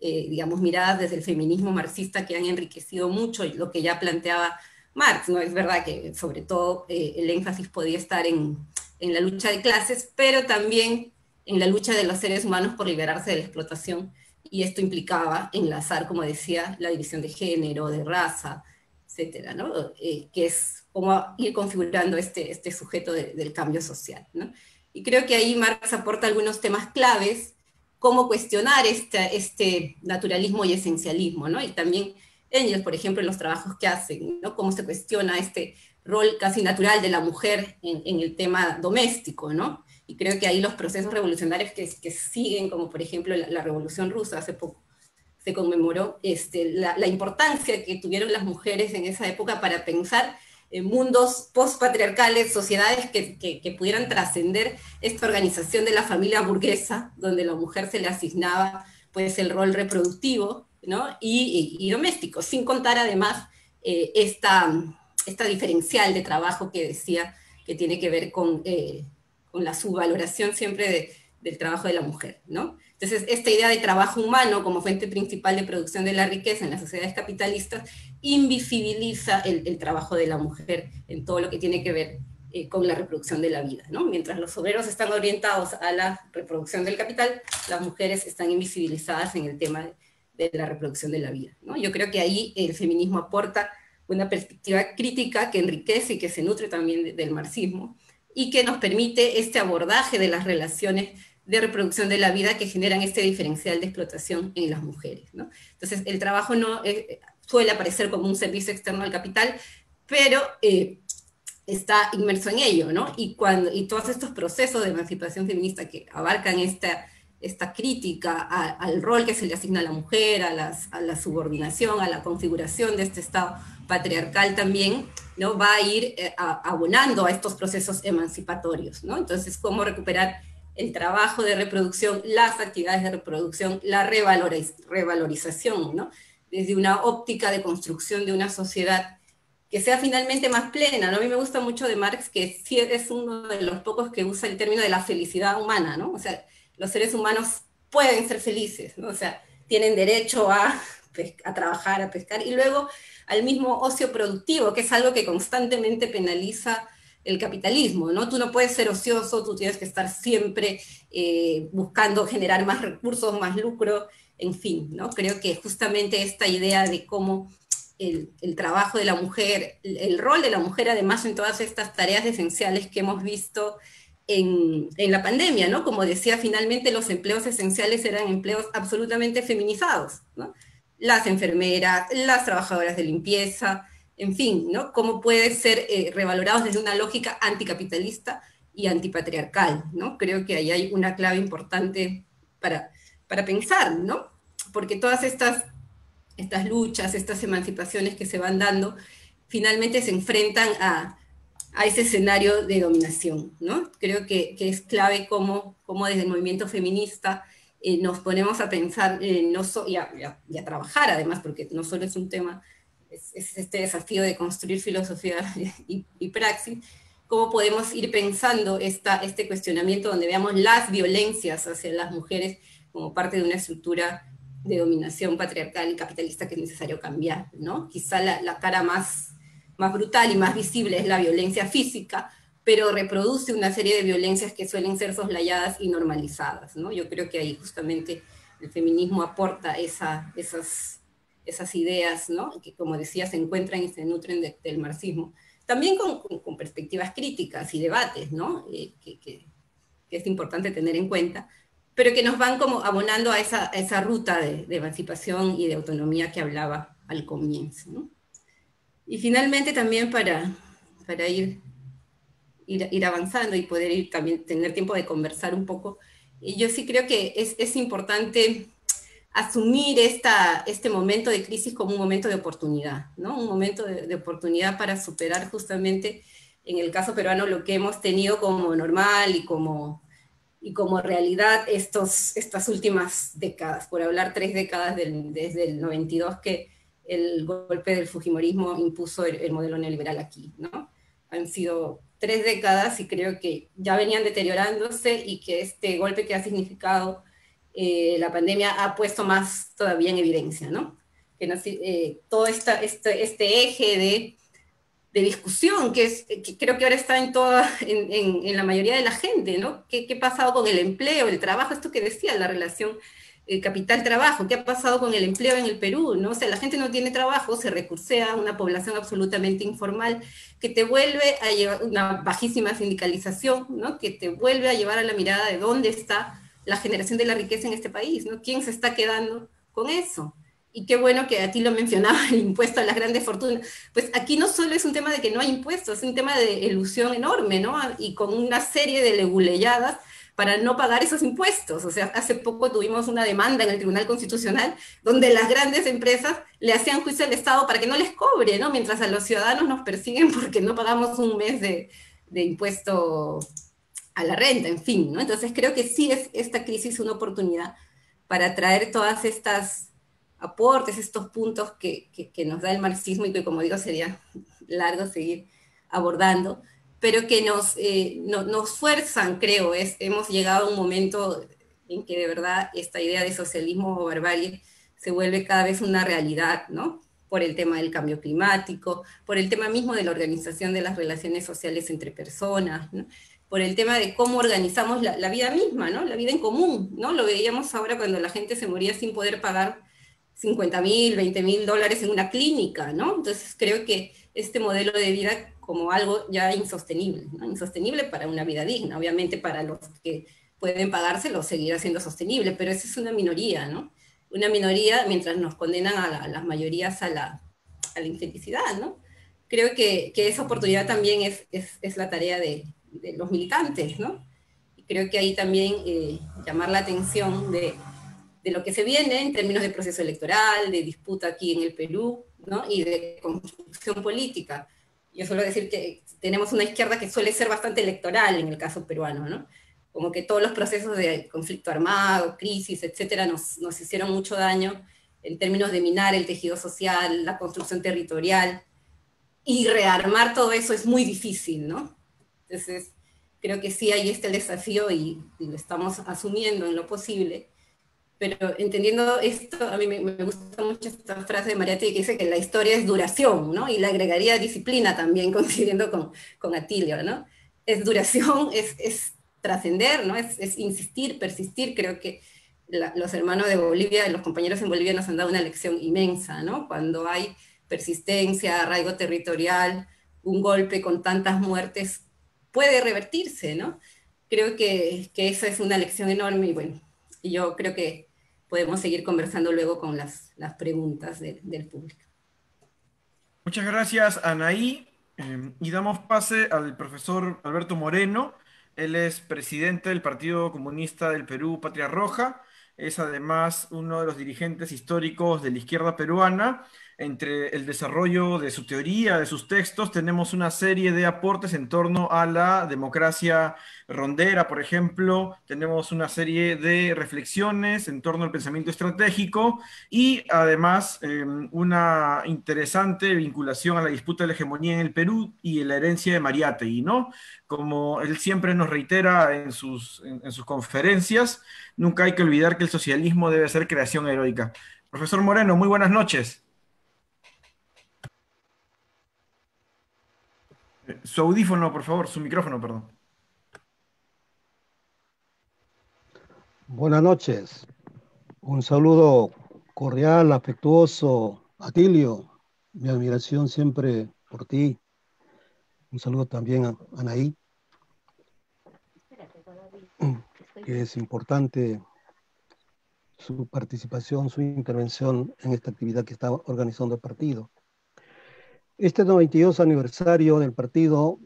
digamos, miradas desde el feminismo marxista que han enriquecido mucho lo que ya planteaba Marx, ¿no? Es verdad que sobre todo el énfasis podía estar en la lucha de clases, pero también en la lucha de los seres humanos por liberarse de la explotación, y esto implicaba enlazar, como decía, la división de género, de raza, etcétera, ¿no? Que es como ir configurando este sujeto del cambio social, ¿no? Y creo que ahí Marx aporta algunos temas claves, cómo cuestionar este naturalismo y esencialismo, ¿no? Y también ellos, por ejemplo, en los trabajos que hacen, ¿no? Cómo se cuestiona este rol casi natural de la mujer en el tema doméstico, ¿no? Y creo que ahí los procesos revolucionarios que siguen, como por ejemplo la Revolución Rusa, hace poco se conmemoró la importancia que tuvieron las mujeres en esa época para pensar en mundos post-patriarcales, sociedades que pudieran trascender esta organización de la familia burguesa, donde a la mujer se le asignaba pues el rol reproductivo, ¿no? y doméstico, sin contar además esta diferencial de trabajo que decía que tiene que ver con la subvaloración siempre del trabajo de la mujer, ¿no? Entonces, esta idea de trabajo humano como fuente principal de producción de la riqueza en las sociedades capitalistas invisibiliza el trabajo de la mujer en todo lo que tiene que ver con la reproducción de la vida, ¿no? Mientras los obreros están orientados a la reproducción del capital, las mujeres están invisibilizadas en el tema de la reproducción de la vida, ¿no? Yo creo que ahí el feminismo aporta una perspectiva crítica que enriquece y que se nutre también del marxismo, y que nos permite este abordaje de las relaciones de reproducción de la vida que generan este diferencial de explotación en las mujeres, ¿no? Entonces, el trabajo no suele aparecer como un servicio externo al capital, pero está inmerso en ello, ¿no? Y todos estos procesos de emancipación feminista que abarcan esta crítica al rol que se le asigna a la mujer, a la subordinación, a la configuración de este Estado patriarcal también, ¿no? Va a ir abonando a estos procesos emancipatorios, ¿no? Entonces, cómo recuperar el trabajo de reproducción, las actividades de reproducción, la revalorización, ¿no? Desde una óptica de construcción de una sociedad que sea finalmente más plena, ¿no? A mí me gusta mucho de Marx, que sí es uno de los pocos que usa el término de la felicidad humana, ¿no? O sea, los seres humanos pueden ser felices, ¿no? O sea, tienen derecho a trabajar, a pescar, y luego al mismo ocio productivo, que es algo que constantemente penaliza el capitalismo, ¿no? Tú no puedes ser ocioso, tú tienes que estar siempre buscando generar más recursos, más lucro, en fin, ¿no? Creo que justamente esta idea de cómo el trabajo de la mujer, el rol de la mujer además en todas estas tareas esenciales que hemos visto en la pandemia, ¿no? Como decía, finalmente los empleos esenciales eran empleos absolutamente feminizados, ¿no? Las enfermeras, las trabajadoras de limpieza, en fin, ¿no? Cómo pueden ser revalorados desde una lógica anticapitalista y antipatriarcal, ¿no? Creo que ahí hay una clave importante para pensar, ¿no? Porque todas estas luchas, estas emancipaciones que se van dando, finalmente se enfrentan a ese escenario de dominación, ¿no? Creo que es clave cómo desde el movimiento feminista nos ponemos a pensar y a trabajar además, porque no solo es un tema, es este desafío de construir filosofía y praxis, cómo podemos ir pensando este cuestionamiento donde veamos las violencias hacia las mujeres como parte de una estructura de dominación patriarcal y capitalista que es necesario cambiar, ¿no? Quizá la cara más brutal y más visible es la violencia física, pero reproduce una serie de violencias que suelen ser soslayadas y normalizadas, ¿no? Yo creo que ahí justamente el feminismo aporta esas ideas, ¿no? Que como decía, se encuentran y se nutren del marxismo. También con perspectivas críticas y debates, ¿no? Que es importante tener en cuenta, pero que nos van como abonando a esa ruta de emancipación y de autonomía que hablaba al comienzo, ¿no? Y finalmente también para ir avanzando y poder también tener tiempo de conversar un poco, yo sí creo que es importante asumir este momento de crisis como un momento de oportunidad, ¿no? Un momento de oportunidad para superar justamente, en el caso peruano, lo que hemos tenido como normal y como realidad estas últimas décadas, por hablar 3 décadas desde el 92 que el golpe del fujimorismo impuso el modelo neoliberal aquí, ¿no? Han sido 3 décadas y creo que ya venían deteriorándose y que este golpe que ha significado la pandemia ha puesto más todavía en evidencia, ¿no? Que todo este eje de discusión, que creo que ahora está en la mayoría de la gente, ¿no? ¿Qué ha pasado con el empleo, el trabajo? Esto que decía, la relación capital-trabajo, ¿qué ha pasado con el empleo en el Perú? ¿No? O sea, la gente no tiene trabajo, se recursea, una población absolutamente informal, que te vuelve a llevar una bajísima sindicalización, ¿no? Que te vuelve a llevar a la mirada de dónde está la generación de la riqueza en este país, ¿no? ¿Quién se está quedando con eso? Y qué bueno que a ti lo mencionaba, el impuesto a las grandes fortunas. Pues aquí no solo es un tema de que no hay impuestos, es un tema de ilusión enorme, ¿no? Y con una serie de leguleyadas para no pagar esos impuestos. O sea, hace poco tuvimos una demanda en el Tribunal Constitucional donde las grandes empresas le hacían juicio al Estado para que no les cobre, ¿no? Mientras a los ciudadanos nos persiguen porque no pagamos un mes de impuesto a la renta, en fin, ¿no? Entonces creo que sí es esta crisis una oportunidad para traer todas estas aportes, estos puntos que nos da el marxismo y que, como digo, sería largo seguir abordando, pero que nos fuerzan, creo, hemos llegado a un momento en que de verdad esta idea de socialismo o barbarie se vuelve cada vez una realidad, ¿no? Por el tema del cambio climático, por el tema mismo de la organización de las relaciones sociales entre personas, ¿no? Por el tema de cómo organizamos la vida misma, ¿no? La vida en común, ¿no? Lo veíamos ahora cuando la gente se moría sin poder pagar 50.000, 20.000 dólares en una clínica, ¿no? Entonces creo que este modelo de vida como algo ya insostenible, ¿no? Insostenible para una vida digna, obviamente para los que pueden pagárselo seguirá siendo sostenible, pero esa es una minoría, ¿no? Una minoría mientras nos condenan a las mayorías a la infelicidad, ¿no? Creo que esa oportunidad también es la tarea de los militantes, ¿no? Y creo que ahí también llamar la atención de lo que se viene en términos de proceso electoral, de disputa aquí en el Perú, ¿no? Y de construcción política. Yo suelo decir que tenemos una izquierda que suele ser bastante electoral en el caso peruano, ¿no? Como que todos los procesos de conflicto armado, crisis, etcétera, nos hicieron mucho daño en términos de minar el tejido social, la construcción territorial, y rearmar todo eso es muy difícil, ¿no? Entonces, creo que sí, ahí está el desafío y lo estamos asumiendo en lo posible. Pero entendiendo esto, a mí me gusta mucho esta frase de Mariátegui que dice que la historia es duración, ¿no? Y le agregaría disciplina también, coincidiendo con Atilio, ¿no? Es duración, es trascender, ¿no? Es insistir, persistir. Creo que los hermanos de Bolivia, los compañeros en Bolivia nos han dado una lección inmensa, ¿no? Cuando hay persistencia, arraigo territorial, un golpe con tantas muertes, puede revertirse, ¿no? Creo que esa es una lección enorme y bueno, yo creo que podemos seguir conversando luego con las preguntas del público. Muchas gracias, Anaí. Y damos pase al profesor Alberto Moreno. Él es presidente del Partido Comunista del Perú, Patria Roja. Es además uno de los dirigentes históricos de la izquierda peruana. Entre el desarrollo de su teoría, de sus textos, tenemos una serie de aportes en torno a la democracia rondera, por ejemplo. Tenemos una serie de reflexiones en torno al pensamiento estratégico y además una interesante vinculación a la disputa de la hegemonía en el Perú y en la herencia de Mariátegui, ¿no? Como él siempre nos reitera en sus conferencias, nunca hay que olvidar que el socialismo debe ser creación heroica. Profesor Moreno, muy buenas noches. Su audífono, por favor, su micrófono, perdón. Buenas noches. Un saludo cordial, afectuoso, Atilio. Mi admiración siempre por ti. Un saludo también a Anaí, que es importante su participación, su intervención en esta actividad que está organizando el partido. Este 92 aniversario del partido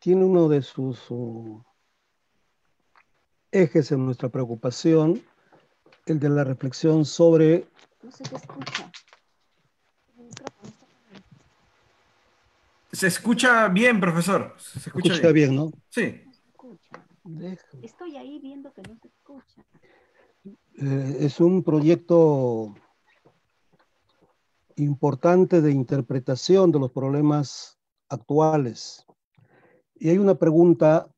tiene uno de sus ejes en nuestra preocupación, el de la reflexión sobre... No se te escucha. Se escucha bien, profesor. Se escucha Escucha bien. bien, ¿no? Sí. No se escucha. Déjame. Estoy ahí viendo que no se escucha. Es un proyecto importante de interpretación de los problemas actuales. Y hay una pregunta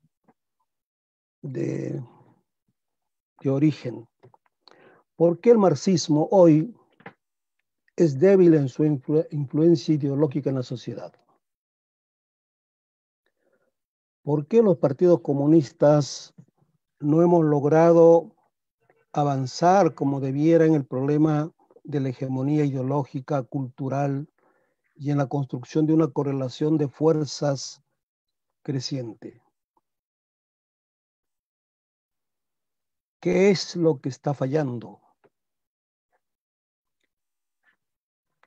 de origen. ¿Por qué el marxismo hoy es débil en su influencia ideológica en la sociedad? ¿Por qué los partidos comunistas no hemos logrado avanzar como debiera en el problema de la hegemonía ideológica, cultural y en la construcción de una correlación de fuerzas creciente? ¿Qué es lo que está fallando?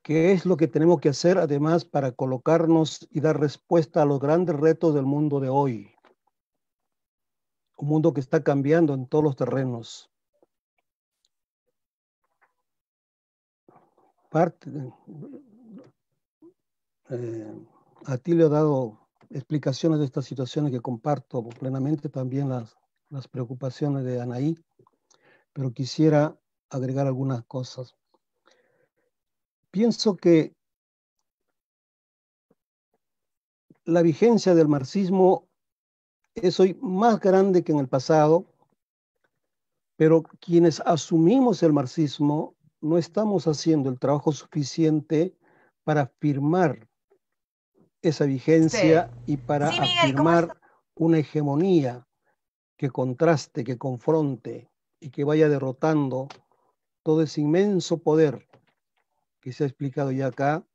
¿Qué es lo que tenemos que hacer además para colocarnos y dar respuesta a los grandes retos del mundo de hoy? Un mundo que está cambiando en todos los terrenos. Atilio ha dado explicaciones de estas situaciones que comparto plenamente, también las preocupaciones de Anaí, pero quisiera agregar algunas cosas. Pienso que la vigencia del marxismo es hoy más grande que en el pasado, pero quienes asumimos el marxismo no estamos haciendo el trabajo suficiente para afirmar esa vigencia y para afirmar una hegemonía que contraste, que confronte y que vaya derrotando todo ese inmenso poder que se ha explicado ya acá,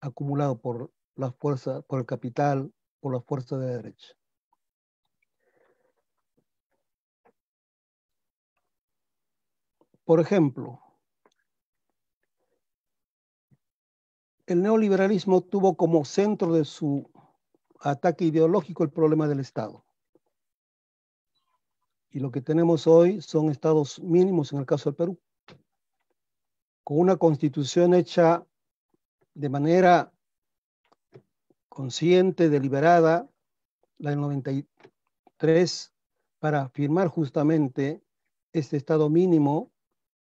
acumulado por las fuerzas, por el capital, por las fuerzas de derecha. Por ejemplo, el neoliberalismo tuvo como centro de su ataque ideológico el problema del Estado. Y lo que tenemos hoy son estados mínimos en el caso del Perú, con una constitución hecha de manera consciente, deliberada, la del 93, para afirmar justamente este estado mínimo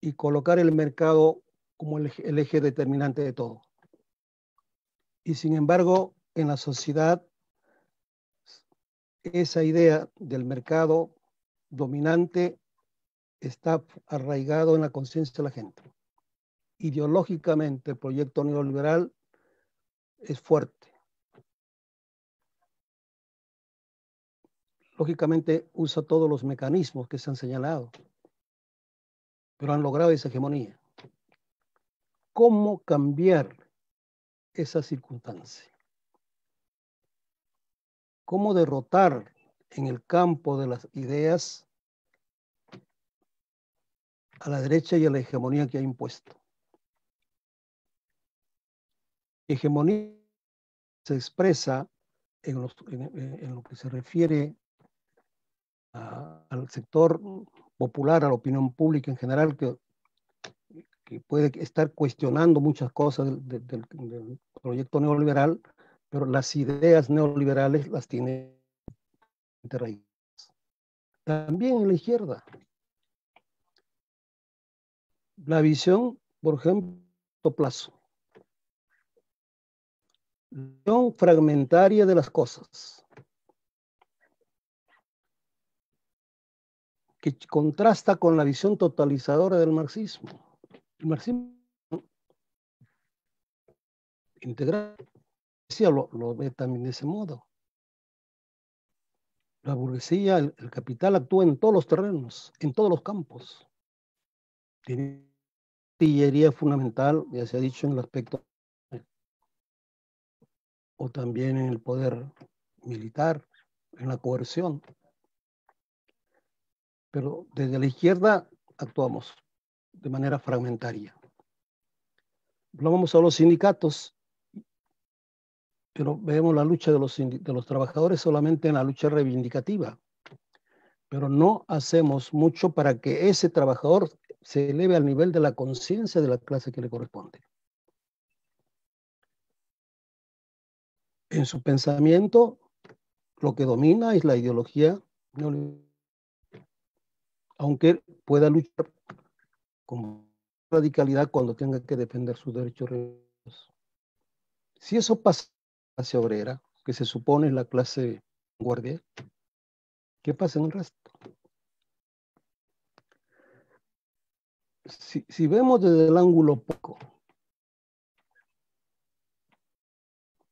y colocar el mercado como el eje determinante de todo. Y sin embargo, en la sociedad, esa idea del mercado dominante está arraigado en la conciencia de la gente. Ideológicamente, el proyecto neoliberal es fuerte. Lógicamente, usa todos los mecanismos que se han señalado, pero han logrado esa hegemonía. ¿Cómo cambiar esa circunstancia? ¿Cómo derrotar en el campo de las ideas a la derecha y a la hegemonía que ha impuesto? Hegemonía se expresa en lo que se refiere al sector popular, a la opinión pública en general, que puede estar cuestionando muchas cosas del proyecto neoliberal, pero las ideas neoliberales las tiene raíz. También en la izquierda. La visión, por ejemplo, plazo. La visión fragmentaria de las cosas, que contrasta con la visión totalizadora del marxismo. El marxismo integral lo ve también de ese modo. La burguesía, el capital actúa en todos los terrenos, en todos los campos. Tiene artillería fundamental, ya se ha dicho, en el aspecto, o también en el poder militar, en la coerción. Pero desde la izquierda actuamos de manera fragmentaria. Vamos a los sindicatos, pero vemos la lucha de los trabajadores solamente en la lucha reivindicativa, pero no hacemos mucho para que ese trabajador se eleve al nivel de la conciencia de la clase que le corresponde. En su pensamiento, lo que domina es la ideología neoliberal, aunque pueda luchar con radicalidad cuando tenga que defender sus derechos religiosos. Si eso pasa en la clase obrera, que se supone la clase vanguardia, ¿qué pasa en el resto? Si vemos desde el ángulo poco,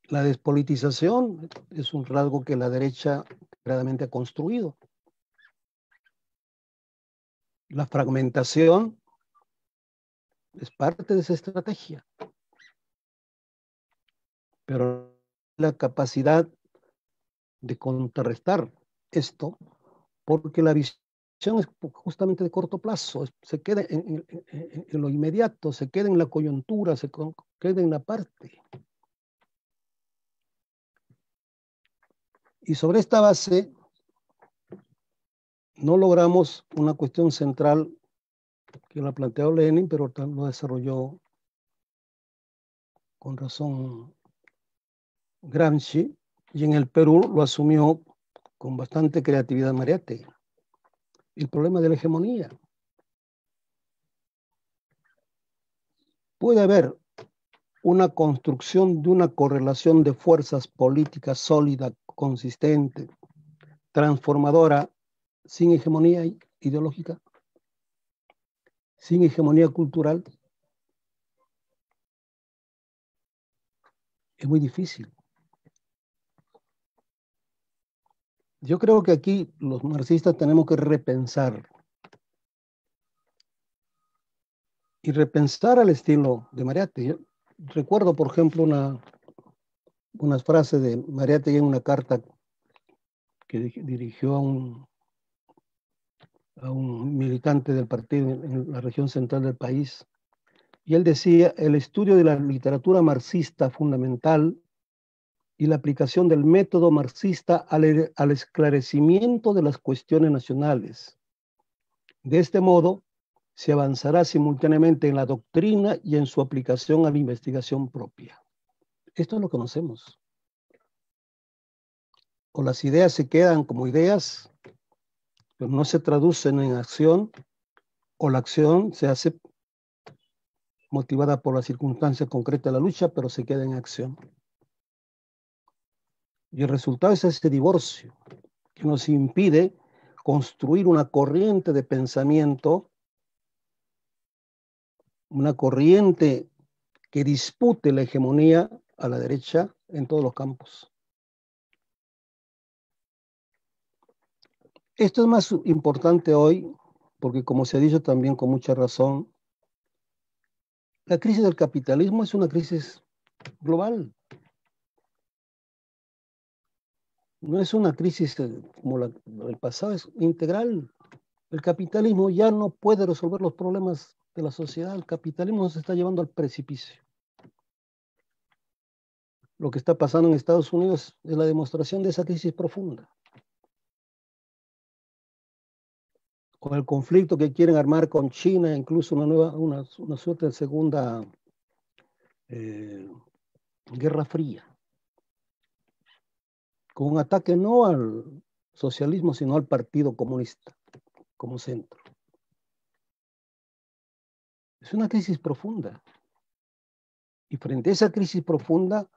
la despolitización es un rasgo que la derecha claramente ha construido. La fragmentación es parte de esa estrategia, pero la capacidad de contrarrestar esto, porque la visión es justamente de corto plazo, se queda en lo inmediato, se queda en la coyuntura, se queda en la parte. Y sobre esta base no logramos una cuestión central que la planteó Lenin, pero lo desarrolló con razón Gramsci, y en el Perú lo asumió con bastante creatividad Mariátegui. El problema de la hegemonía. Puede haber una construcción de una correlación de fuerzas políticas sólida, consistente, transformadora, sin hegemonía ideológica, sin hegemonía cultural. Es muy difícil. Yo creo que aquí los marxistas tenemos que repensar y repensar al estilo de Mariátegui. Yo recuerdo, por ejemplo, unas frases de Mariátegui en una carta que dirigió a un militante del partido en la región central del país. Y él decía, el estudio de la literatura marxista fundamental y la aplicación del método marxista al esclarecimiento de las cuestiones nacionales. De este modo, se avanzará simultáneamente en la doctrina y en su aplicación a la investigación propia. Esto es lo que conocemos. O las ideas se quedan como ideas, pero no se traducen en acción, o la acción se hace motivada por la circunstancia concreta de la lucha, pero se queda en acción. Y el resultado es ese divorcio que nos impide construir una corriente de pensamiento, una corriente que dispute la hegemonía a la derecha en todos los campos. Esto es más importante hoy porque, como se ha dicho también con mucha razón, la crisis del capitalismo es una crisis global. No es una crisis como la del pasado, es integral. El capitalismo ya no puede resolver los problemas de la sociedad. El capitalismo nos está llevando al precipicio. Lo que está pasando en Estados Unidos es la demostración de esa crisis profunda. con el conflicto que quieren armar con China, incluso una suerte de segunda guerra fría, con un ataque no al socialismo, sino al Partido Comunista como centro. Es una crisis profunda. Y frente a esa crisis profunda,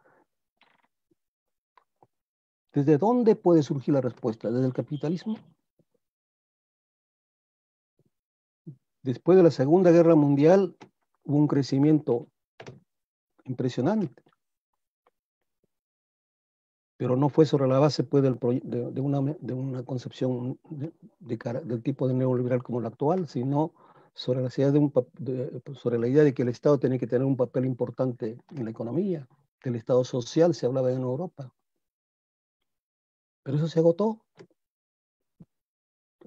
¿desde dónde puede surgir la respuesta? ¿Desde el capitalismo? Después de la Segunda Guerra Mundial hubo un crecimiento impresionante, pero no fue sobre la base pues, de una concepción del tipo de neoliberal como la actual, sino sobre sobre la idea de que el Estado tiene que tener un papel importante en la economía. Del Estado social se hablaba en Europa. Pero eso se agotó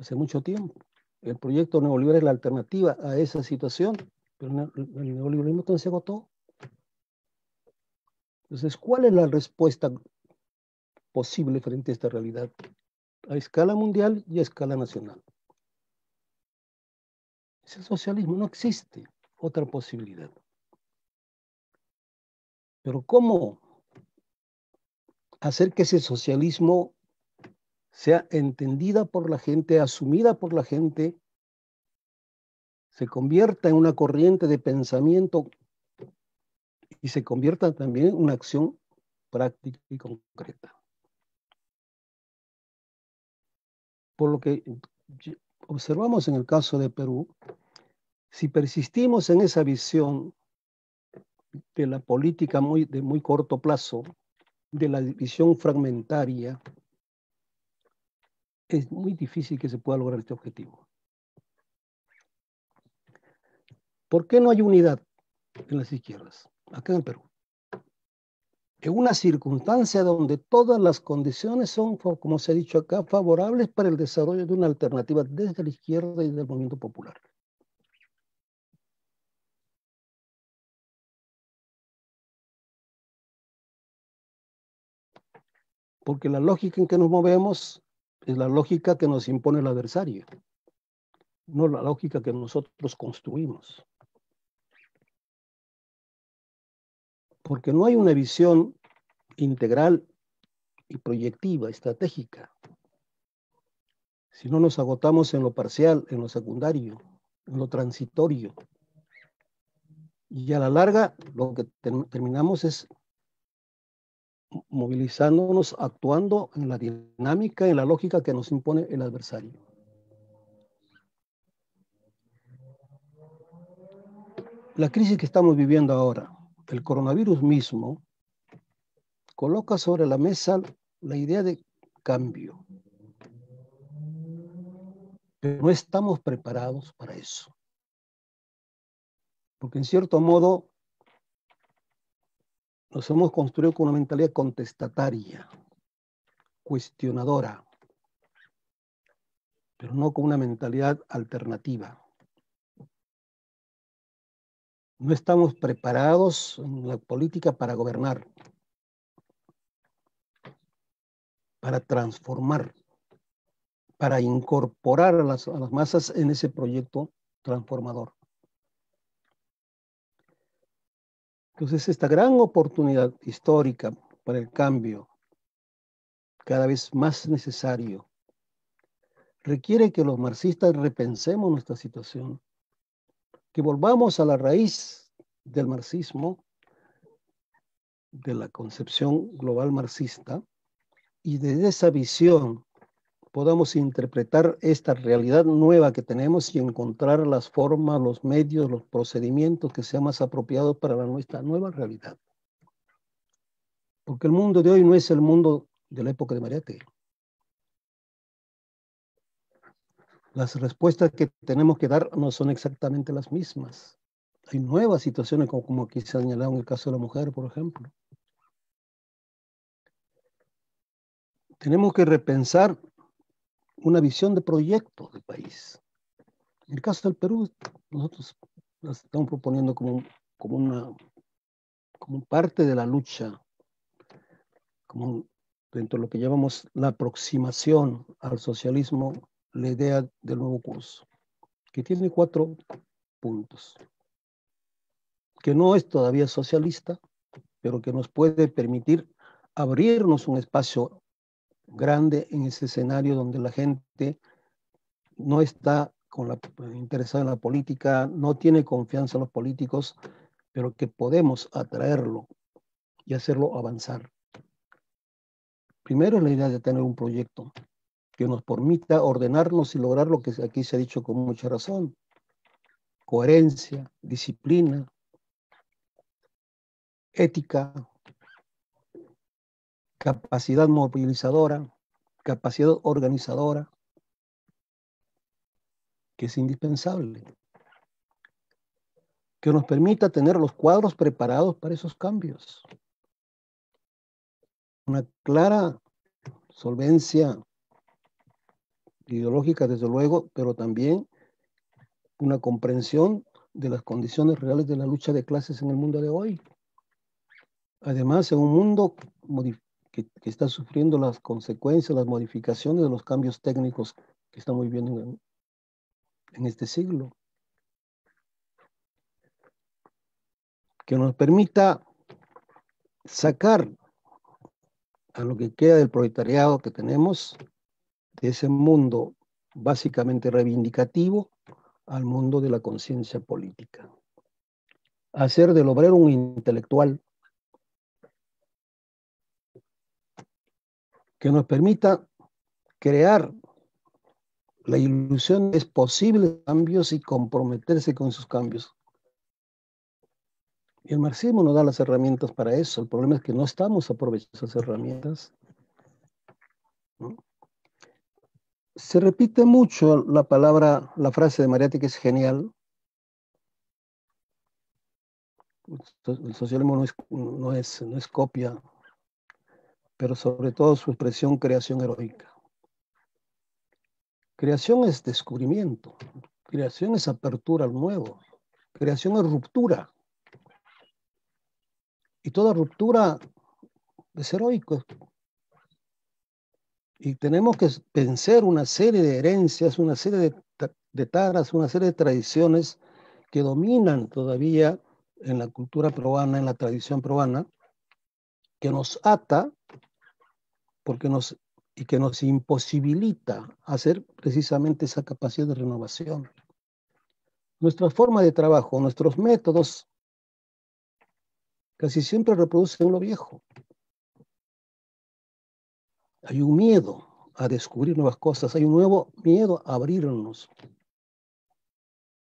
hace mucho tiempo. El proyecto neoliberal es la alternativa a esa situación, pero el neoliberalismo entonces se agotó. Entonces, ¿cuál es la respuesta posible frente a esta realidad? A escala mundial y a escala nacional. Es el socialismo, no existe otra posibilidad. Pero ¿cómo hacer que ese socialismo sea entendida por la gente, asumida por la gente, se convierta en una corriente de pensamiento y se convierta también en una acción práctica y concreta? Por lo que observamos en el caso de Perú, si persistimos en esa visión de la política de muy corto plazo, de la división fragmentaria, es muy difícil que se pueda lograr este objetivo. ¿Por qué no hay unidad en las izquierdas, acá en el Perú? En una circunstancia donde todas las condiciones son, como se ha dicho acá, favorables para el desarrollo de una alternativa desde la izquierda y del movimiento popular. Porque la lógica en que nos movemos es la lógica que nos impone el adversario, no la lógica que nosotros construimos. Porque no hay una visión integral y proyectiva, estratégica. Si no nos agotamos en lo parcial, en lo secundario, en lo transitorio. Y a la larga lo que terminamos es movilizándonos, actuando en la dinámica, en la lógica que nos impone el adversario. La crisis que estamos viviendo ahora, el coronavirus mismo, coloca sobre la mesa la idea de cambio. Pero no estamos preparados para eso. Porque en cierto modo nos hemos construido con una mentalidad contestataria, cuestionadora, pero no con una mentalidad alternativa. No estamos preparados en la política para gobernar, para transformar, para incorporar a las masas en ese proyecto transformador. Entonces, esta gran oportunidad histórica para el cambio, cada vez más necesario, requiere que los marxistas repensemos nuestra situación, que volvamos a la raíz del marxismo, de la concepción global marxista, y desde esa visión podamos interpretar esta realidad nueva que tenemos y encontrar las formas, los medios, los procedimientos que sean más apropiados para nuestra nueva realidad. Porque el mundo de hoy no es el mundo de la época de Mariátegui. Las respuestas que tenemos que dar no son exactamente las mismas. Hay nuevas situaciones, como aquí se ha señalado en el caso de la mujer, por ejemplo. Tenemos que repensar una visión de proyecto del país. En el caso del Perú, nosotros las estamos proponiendo como parte de la lucha, como dentro de lo que llamamos la aproximación al socialismo la idea del nuevo curso, que tiene 4 puntos, que no es todavía socialista, pero que nos puede permitir abrirnos un espacio grande en ese escenario donde la gente no está interesada en la política, no tiene confianza en los políticos, pero que podemos atraerlo y hacerlo avanzar. Primero es la idea de tener un proyecto que nos permita ordenarnos y lograr lo que aquí se ha dicho con mucha razón: coherencia, disciplina, ética, capacidad movilizadora, capacidad organizadora, que es indispensable, que nos permita tener los cuadros preparados para esos cambios. Una clara solvencia ideológica, desde luego, pero también una comprensión de las condiciones reales de la lucha de clases en el mundo de hoy. Además, en un mundo que está sufriendo las consecuencias, las modificaciones de los cambios técnicos que estamos viviendo en este siglo, que nos permita sacar a lo que queda del proletariado que tenemos, de ese mundo básicamente reivindicativo, al mundo de la conciencia política. Hacer del obrero un intelectual que nos permita crear la ilusión de es posible cambios y comprometerse con esos cambios. Y el marxismo nos da las herramientas para eso. El problema es que no estamos aprovechando esas herramientas, ¿no? Se repite mucho la frase de Mariátegui, que es genial. El socialismo no es copia, pero sobre todo su expresión creación heroica. Creación es descubrimiento, creación es apertura al nuevo, creación es ruptura. Y toda ruptura es heroico. Y tenemos que vencer una serie de herencias, una serie de taras, una serie de tradiciones que dominan todavía en la cultura peruana, en la tradición peruana, que nos ata y que nos imposibilita hacer precisamente esa capacidad de renovación. Nuestra forma de trabajo, nuestros métodos, casi siempre reproducen lo viejo. Hay un miedo a descubrir nuevas cosas, hay un nuevo miedo a abrirnos.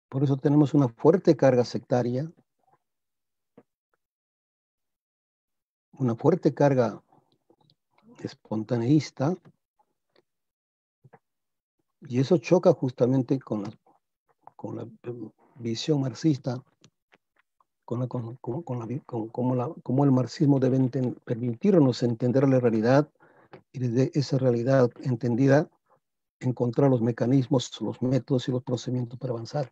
Por eso tenemos una fuerte carga sectaria, una fuerte carga espontaneísta, y eso choca justamente con la visión marxista, cómo el marxismo debe permitirnos entender la realidad, y desde esa realidad entendida encontrar los mecanismos, los métodos y los procedimientos para avanzar.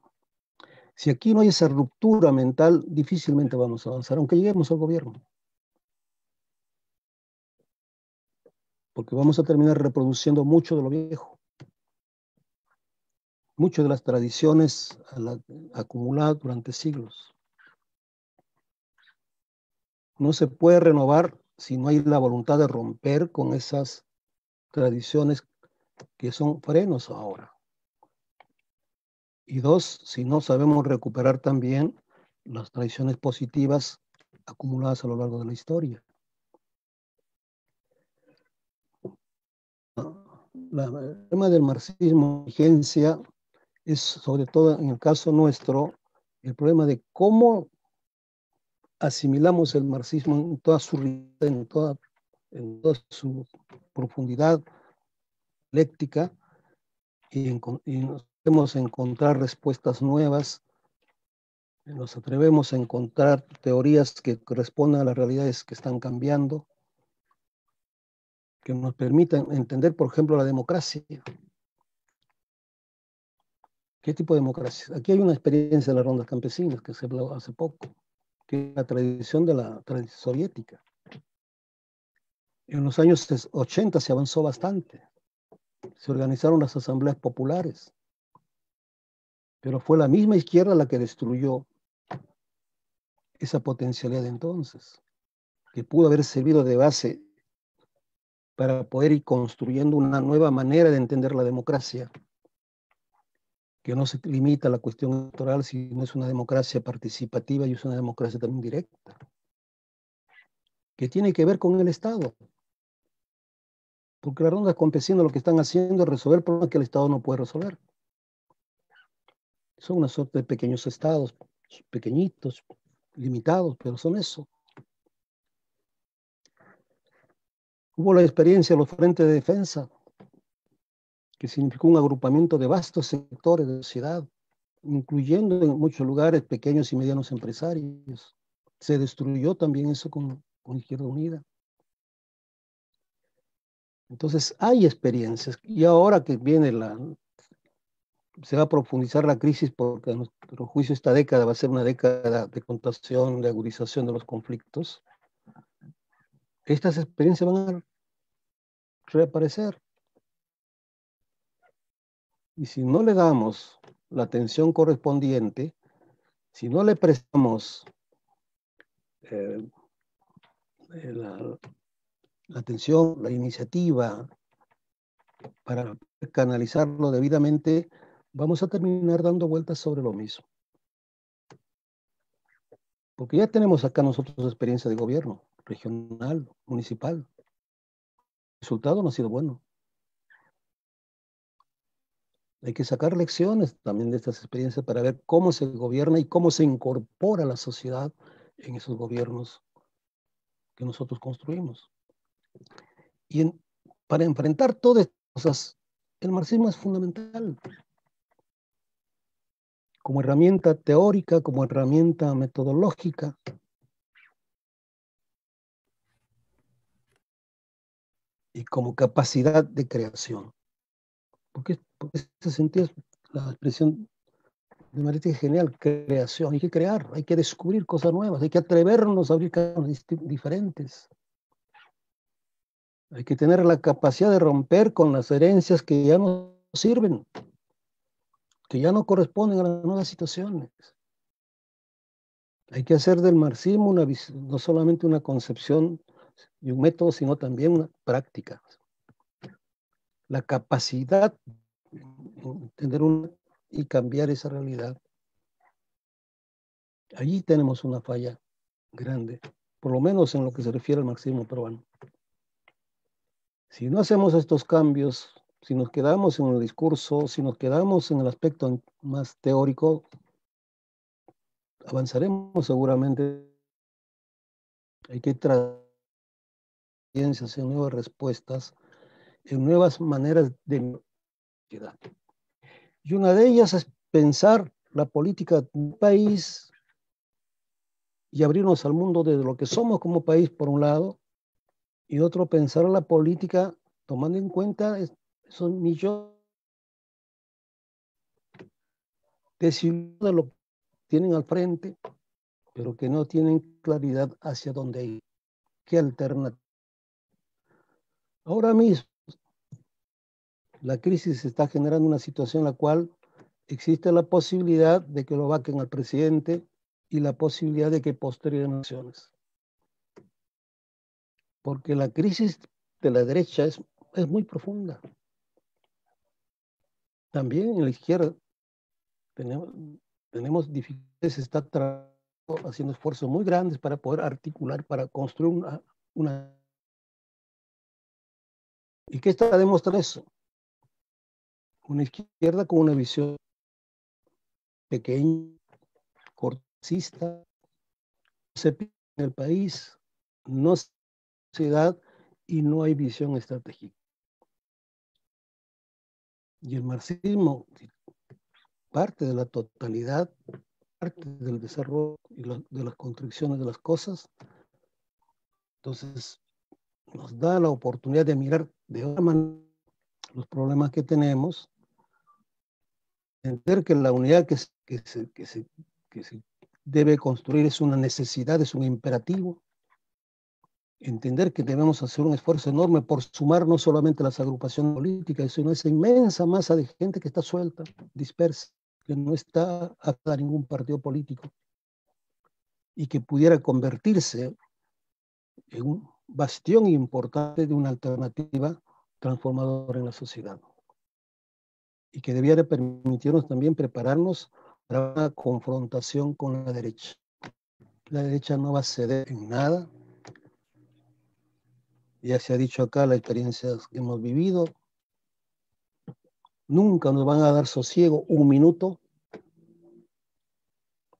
Si aquí no hay esa ruptura mental, difícilmente vamos a avanzar, aunque lleguemos al gobierno. Porque vamos a terminar reproduciendo mucho de lo viejo. Muchas de las tradiciones acumuladas durante siglos. No se puede renovar si no hay la voluntad de romper con esas tradiciones que son frenos ahora. Y dos, si no sabemos recuperar también las tradiciones positivas acumuladas a lo largo de la historia. El tema del marxismo, vigencia, es sobre todo en el caso nuestro, el problema de cómo asimilamos el marxismo en toda su profundidad dialéctica, y nos atrevemos a encontrar respuestas nuevas, nos atrevemos a encontrar teorías que correspondan a las realidades que están cambiando, que nos permitan entender, por ejemplo, la democracia. ¿Qué tipo de democracia? Aquí hay una experiencia de las rondas campesinas que se habló hace poco, que es la tradición de la tradición soviética. En los años 80 se avanzó bastante. se organizaron las asambleas populares, pero fue la misma izquierda la que destruyó esa potencialidad de entonces, que pudo haber servido de base para poder ir construyendo una nueva manera de entender la democracia, que no se limita a la cuestión electoral, sino es una democracia participativa y es una democracia también directa, que tiene que ver con el Estado. Porque las rondas campesinas lo que están haciendo es resolver problemas que el Estado no puede resolver. Son una suerte de pequeños estados, pequeñitos, limitados, pero son eso. Hubo la experiencia de los frentes de defensa, que significó un agrupamiento de vastos sectores de la sociedad, incluyendo en muchos lugares pequeños y medianos empresarios. Se destruyó también eso con Izquierda Unida. Entonces hay experiencias, y ahora que viene se va a profundizar la crisis, porque a nuestro juicio esta década va a ser una década de contención, de agudización de los conflictos. Estas experiencias van a reaparecer. Y si no le damos la atención correspondiente, si no le prestamos la atención, la iniciativa para canalizarlo debidamente, vamos a terminar dando vueltas sobre lo mismo. Porque ya tenemos acá nosotros experiencia de gobierno, regional, municipal. El resultado no ha sido bueno. Hay que sacar lecciones también de estas experiencias para ver cómo se gobierna y cómo se incorpora la sociedad en esos gobiernos que nosotros construimos. Y para enfrentar todas estas cosas, el marxismo es fundamental. Como herramienta teórica, como herramienta metodológica. Y como capacidad de creación. Porque ese sentido es la expresión de Marítez genial, creación. Hay que crear, hay que descubrir cosas nuevas, hay que atrevernos a abrir caminos diferentes. Hay que tener la capacidad de romper con las herencias que ya no sirven, que ya no corresponden a las nuevas situaciones. Hay que hacer del marxismo no solamente una concepción y un método, sino también una práctica. La capacidad de entender y cambiar esa realidad. Allí tenemos una falla grande, por lo menos en lo que se refiere al marxismo peruano. Si no hacemos estos cambios, si nos quedamos en el discurso, si nos quedamos en el aspecto más teórico, avanzaremos seguramente. Hay que traer ciencias en nuevas respuestas, en nuevas maneras de sociedad. Y una de ellas es pensar la política de un país y abrirnos al mundo de lo que somos como país, por un lado, y otro, pensar la política tomando en cuenta esos millones de ciudadanos de lo que tienen al frente, pero que no tienen claridad hacia dónde ir, qué alternativa. Ahora mismo, la crisis está generando una situación en la cual existe la posibilidad de que lo vaquen al presidente y la posibilidad de que posterguen elecciones. Porque la crisis de la derecha es muy profunda. También en la izquierda tenemos dificultades, está haciendo esfuerzos muy grandes para poder articular, para construir una. ¿Y qué está demostrando eso? Una izquierda con una visión pequeña, cortocista, se pierde en el país, no se sociedad y no hay visión estratégica. Y el marxismo, parte de la totalidad, parte del desarrollo y de las construcciones de las cosas, entonces nos da la oportunidad de mirar de otra manera los problemas que tenemos, entender que la unidad que se debe construir es una necesidad, es un imperativo, entender que debemos hacer un esfuerzo enorme por sumar no solamente las agrupaciones políticas, sino esa inmensa masa de gente que está suelta, dispersa, que no está atada a ningún partido político y que pudiera convertirse en un bastión importante de una alternativa transformadora en la sociedad y que debiera permitirnos también prepararnos para una confrontación con la derecha. La derecha no va a ceder en nada. Ya se ha dicho acá las experiencias que hemos vivido. Nunca nos van a dar sosiego un minuto.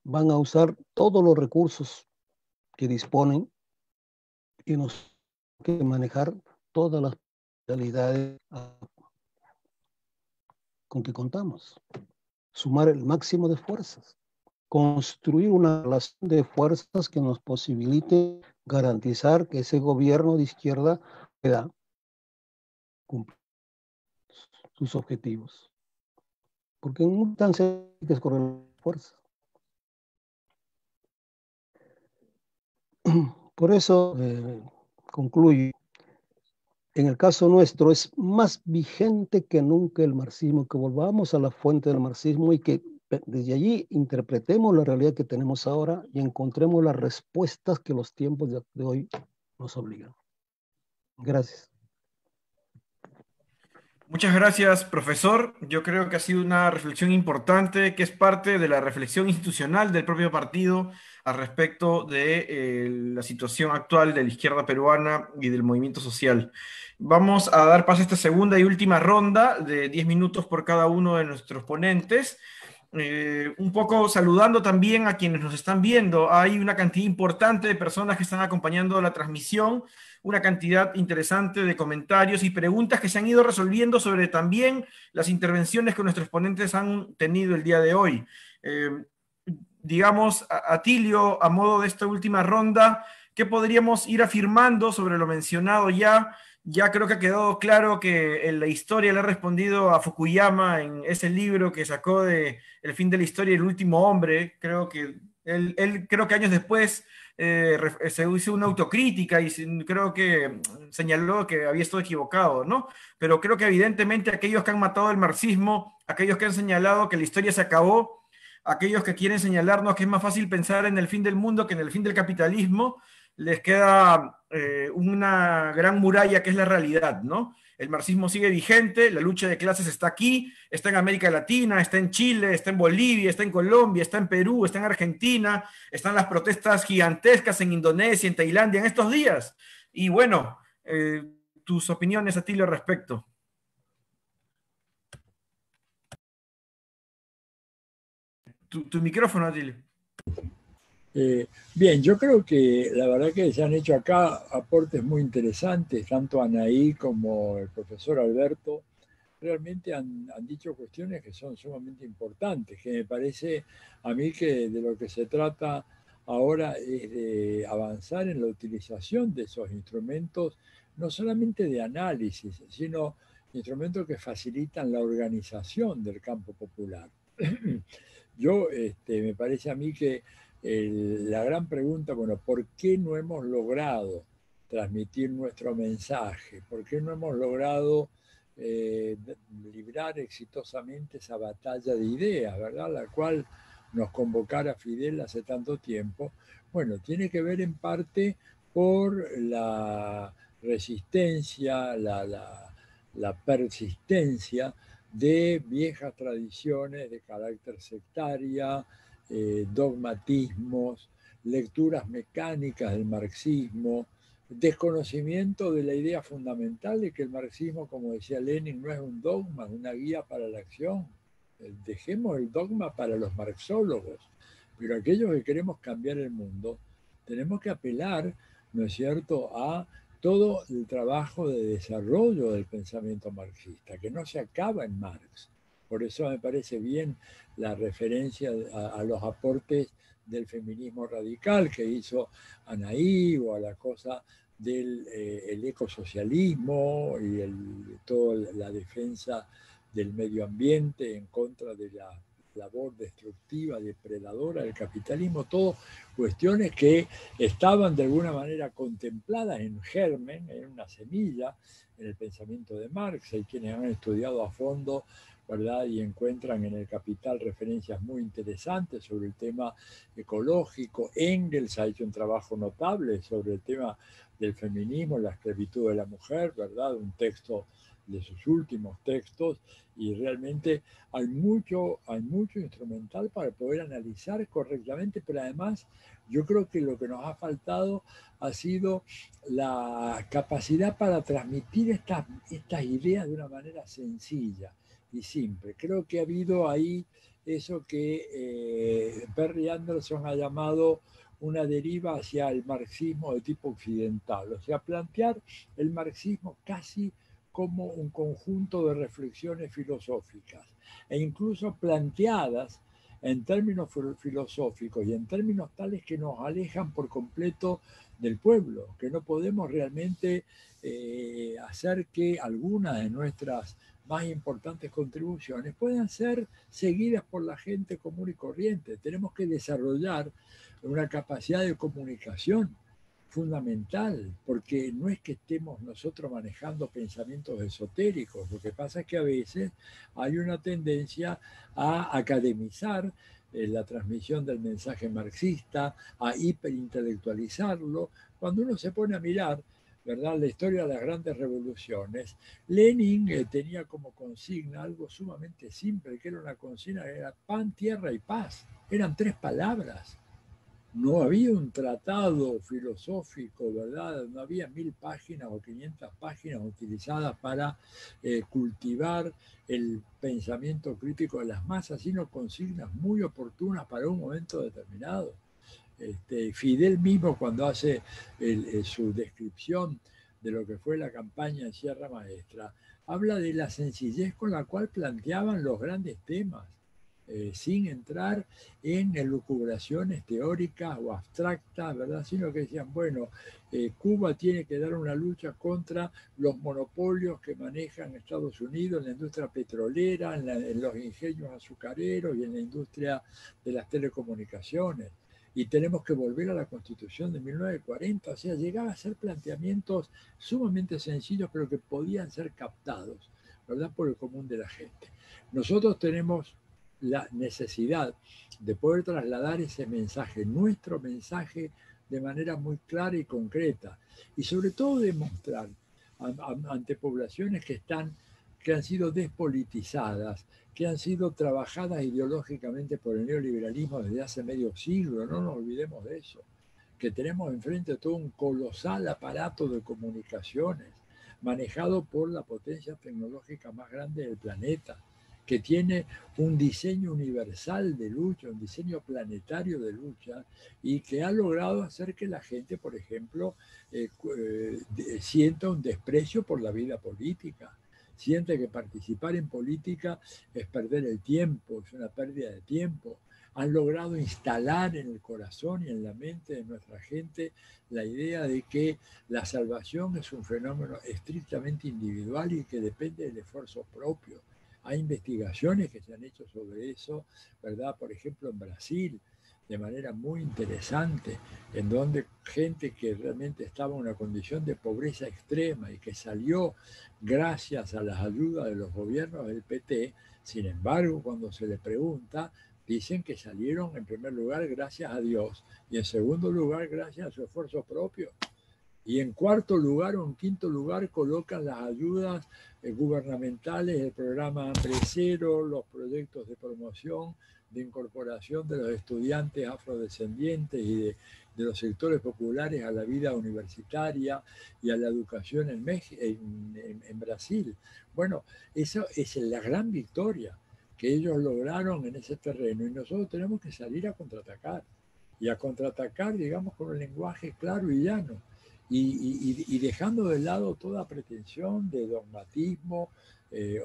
Van a usar todos los recursos que disponen y nos hay que manejar todas las realidades con que contamos. Sumar el máximo de fuerzas. Construir una relación de fuerzas que nos posibilite garantizar que ese gobierno de izquierda pueda cumplir sus objetivos. Porque en un tan hay que escoger fuerzas. Por eso concluyo, en el caso nuestro es más vigente que nunca el marxismo, que volvamos a la fuente del marxismo y que desde allí interpretemos la realidad que tenemos ahora y encontremos las respuestas que los tiempos de hoy nos obligan. Gracias. Muchas gracias, profesor. Yo creo que ha sido una reflexión importante, que es parte de la reflexión institucional del propio partido al respecto de la situación actual de la izquierda peruana y del movimiento social. Vamos a dar paso a esta segunda y última ronda de 10 minutos por cada uno de nuestros ponentes. Un poco saludando también a quienes nos están viendo. Hay una cantidad importante de personas que están acompañando la transmisión, una cantidad interesante de comentarios y preguntas que se han ido resolviendo sobre también las intervenciones que nuestros ponentes han tenido el día de hoy. Digamos, Atilio, a modo de esta última ronda, ¿qué podríamos ir afirmando sobre lo mencionado ya? Ya creo que ha quedado claro que la historia le ha respondido a Fukuyama en ese libro que sacó de El fin de la historia y el último hombre. Creo que él creo que años después se hizo una autocrítica y creo que señaló que había estado equivocado, ¿no? Pero creo que evidentemente aquellos que han matado el marxismo, aquellos que han señalado que la historia se acabó, aquellos que quieren señalarnos que es más fácil pensar en el fin del mundo que en el fin del capitalismo, les queda una gran muralla que es la realidad, ¿no? El marxismo sigue vigente, la lucha de clases está aquí, está en América Latina, está en Chile, está en Bolivia, está en Colombia, está en Perú, está en Argentina, están las protestas gigantescas en Indonesia, en Tailandia en estos días. Y bueno, tus opiniones, Atilio, al respecto. Tu micrófono, Atilio. Bien, yo creo que la verdad que se han hecho acá aportes muy interesantes, tanto Anaí como el profesor Alberto, realmente han dicho cuestiones que son sumamente importantes, que me parece a mí que de lo que se trata ahora es de avanzar en la utilización de esos instrumentos, no solamente de análisis, sino instrumentos que facilitan la organización del campo popular. Yo, me parece a mí que la gran pregunta, bueno, ¿por qué no hemos logrado transmitir nuestro mensaje? ¿Por qué no hemos logrado librar exitosamente esa batalla de ideas, ¿verdad? La cual nos convocara Fidel hace tanto tiempo. Bueno, tiene que ver en parte por la resistencia, la persistencia de viejas tradiciones de carácter sectaria, dogmatismos, lecturas mecánicas del marxismo, desconocimiento de la idea fundamental de que el marxismo, como decía Lenin, no es un dogma, es una guía para la acción. Dejemos el dogma para los marxólogos, pero aquellos que queremos cambiar el mundo, tenemos que apelar, ¿no es cierto?, a todo el trabajo de desarrollo del pensamiento marxista, que no se acaba en Marx. Por eso me parece bien la referencia a los aportes del feminismo radical que hizo Anaí, o a la cosa del ecosocialismo y toda la defensa del medio ambiente en contra de la labor destructiva, depredadora del capitalismo, todo cuestiones que estaban de alguna manera contempladas en germen, en una semilla, en el pensamiento de Marx. Hay quienes han estudiado a fondo, ¿verdad? Y encuentran en el Capital referencias muy interesantes sobre el tema ecológico. Engels ha hecho un trabajo notable sobre el tema del feminismo, la esclavitud de la mujer, ¿verdad? Un texto de sus últimos textos, y realmente hay mucho instrumental para poder analizar correctamente, pero además yo creo que lo que nos ha faltado ha sido la capacidad para transmitir estas ideas de una manera sencilla y simple. Creo que ha habido ahí eso que Perry Anderson ha llamado una deriva hacia el marxismo de tipo occidental, o sea, plantear el marxismo casi como un conjunto de reflexiones filosóficas, e incluso planteadas en términos filosóficos y en términos tales que nos alejan por completo del pueblo, que no podemos realmente hacer que algunas de nuestras más importantes contribuciones puedan ser seguidas por la gente común y corriente. Tenemos que desarrollar una capacidad de comunicación fundamental, porque no es que estemos nosotros manejando pensamientos esotéricos, lo que pasa es que a veces hay una tendencia a academizar la transmisión del mensaje marxista, a hiperintelectualizarlo. Cuando uno se pone a mirar, ¿verdad?, la historia de las grandes revoluciones, Lenin tenía como consigna algo sumamente simple, que era una consigna que era pan, tierra y paz. Eran 3 palabras. No había un tratado filosófico, ¿verdad? No había 1000 páginas o 500 páginas utilizadas para cultivar el pensamiento crítico de las masas, sino consignas muy oportunas para un momento determinado. Fidel mismo, cuando hace su descripción de lo que fue la campaña en Sierra Maestra, habla de la sencillez con la cual planteaban los grandes temas, sin entrar en elucubraciones teóricas o abstractas, ¿verdad? Sino que decían, bueno, Cuba tiene que dar una lucha contra los monopolios que manejan Estados Unidos en la industria petrolera, en los ingenios azucareros y en la industria de las telecomunicaciones. Y tenemos que volver a la Constitución de 1940. O sea, llegaba a ser planteamientos sumamente sencillos, pero que podían ser captados, ¿verdad?, por el común de la gente. Nosotros tenemos la necesidad de poder trasladar ese mensaje, nuestro mensaje, de manera muy clara y concreta, y sobre todo demostrar ante poblaciones que han sido despolitizadas, que han sido trabajadas ideológicamente por el neoliberalismo desde hace medio siglo, no nos olvidemos de eso, que tenemos enfrente todo un colosal aparato de comunicaciones manejado por la potencia tecnológica más grande del planeta, que tiene un diseño universal de lucha, un diseño planetario de lucha, y que ha logrado hacer que la gente, por ejemplo, sienta un desprecio por la vida política, siente que participar en política es perder el tiempo, es una pérdida de tiempo. Han logrado instalar en el corazón y en la mente de nuestra gente la idea de que la salvación es un fenómeno estrictamente individual y que depende del esfuerzo propio. Hay investigaciones que se han hecho sobre eso, ¿verdad? Por ejemplo, en Brasil, de manera muy interesante, en donde gente que realmente estaba en una condición de pobreza extrema y que salió gracias a las ayudas de los gobiernos del PT, sin embargo, cuando se le pregunta, dicen que salieron en primer lugar gracias a Dios y en segundo lugar gracias a su esfuerzo propio. Y en cuarto lugar o en quinto lugar colocan las ayudas gubernamentales, el programa Hambre Cero, los proyectos de promoción, de incorporación de los estudiantes afrodescendientes y de los sectores populares a la vida universitaria y a la educación en Brasil. Bueno, eso es la gran victoria que ellos lograron en ese terreno, y nosotros tenemos que salir a contraatacar, y a contraatacar, digamos, con un lenguaje claro y llano. Y dejando de lado toda pretensión de dogmatismo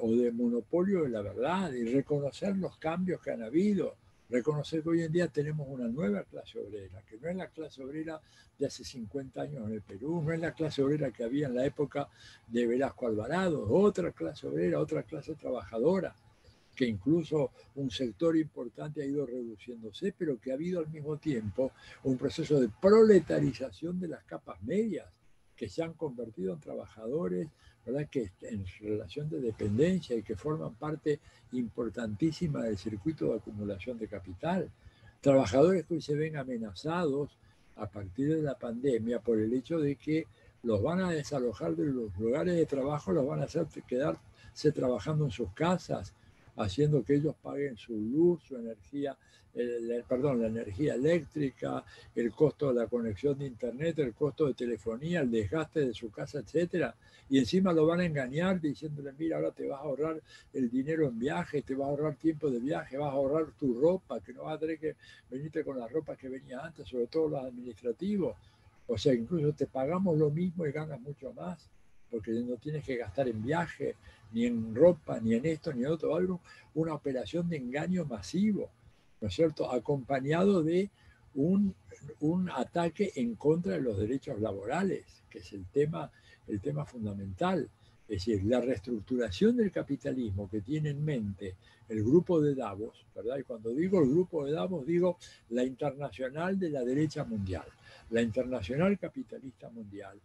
o de monopolio de la verdad, y reconocer los cambios que han habido, reconocer que hoy en día tenemos una nueva clase obrera, que no es la clase obrera de hace 50 años en el Perú, no es la clase obrera que había en la época de Velasco Alvarado, otra clase obrera, otra clase trabajadora, que incluso un sector importante ha ido reduciéndose, pero que ha habido al mismo tiempo un proceso de proletarización de las capas medias, que se han convertido en trabajadores, ¿verdad?, que en relación de dependencia y que forman parte importantísima del circuito de acumulación de capital. Trabajadores que hoy se ven amenazados a partir de la pandemia por el hecho de que los van a desalojar de los lugares de trabajo, los van a hacer quedarse trabajando en sus casas, haciendo que ellos paguen su luz, su energía, la energía eléctrica, el costo de la conexión de internet, el costo de telefonía, el desgaste de su casa, etcétera. Y encima lo van a engañar diciéndole, mira, ahora te vas a ahorrar el dinero en viaje, te vas a ahorrar tiempo de viaje, vas a ahorrar tu ropa, que no vas a tener que venirte con las ropas que venías antes, sobre todo los administrativos. O sea, incluso te pagamos lo mismo y ganas mucho más, porque no tienes que gastar en viaje, ni en ropa, ni en esto, ni en otro. Algo, una operación de engaño masivo, ¿no es cierto?, acompañado de un ataque en contra de los derechos laborales, que es el tema fundamental. Es decir, la reestructuración del capitalismo que tiene en mente el grupo de Davos, ¿verdad? Y cuando digo el grupo de Davos, digo la internacional de la derecha mundial, la internacional capitalista mundial,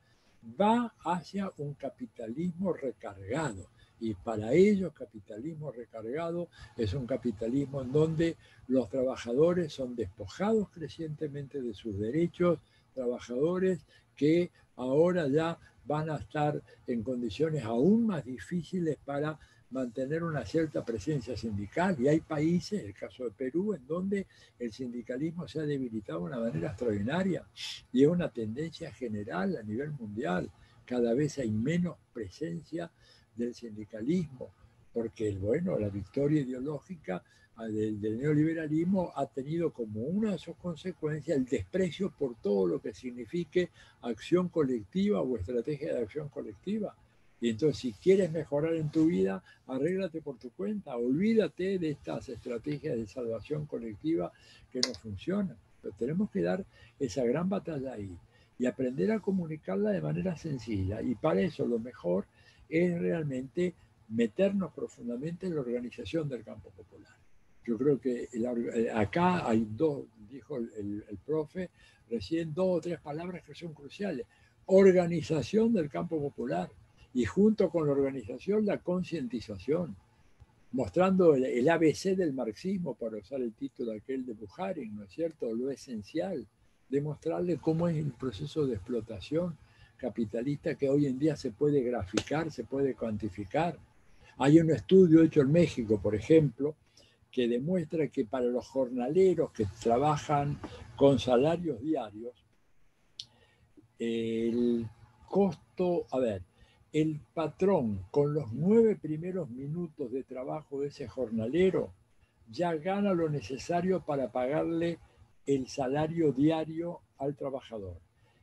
va hacia un capitalismo recargado. Y para ellos, capitalismo recargado es un capitalismo en donde los trabajadores son despojados crecientemente de sus derechos, trabajadores que ahora ya van a estar en condiciones aún más difíciles para mantener una cierta presencia sindical. Y hay países, el caso de Perú, en donde el sindicalismo se ha debilitado de una manera extraordinaria y es una tendencia general a nivel mundial. Cada vez hay menos presencia del sindicalismo, porque bueno, la victoria ideológica del neoliberalismo ha tenido como una de sus consecuencias el desprecio por todo lo que signifique acción colectiva o estrategia de acción colectiva. Y entonces, si quieres mejorar en tu vida, arréglate por tu cuenta, olvídate de estas estrategias de salvación colectiva que no funcionan. Pero tenemos que dar esa gran batalla ahí y aprender a comunicarla de manera sencilla. Y para eso lo mejor es realmente meternos profundamente en la organización del campo popular. Yo creo que acá hay dos, dijo el profe, recién 2 o 3 palabras que son cruciales. Organización del campo popular y junto con la organización la concientización, mostrando el ABC del marxismo, para usar el título aquel de Bukharin, ¿no es cierto? Lo esencial, demostrarle cómo es el proceso de explotación capitalista que hoy en día se puede graficar, se puede cuantificar. Hay un estudio hecho en México, por ejemplo, que demuestra que para los jornaleros que trabajan con salarios diarios, el costo, el patrón con los 9 primeros minutos de trabajo de ese jornalero ya gana lo necesario para pagarle el salario diario al trabajador.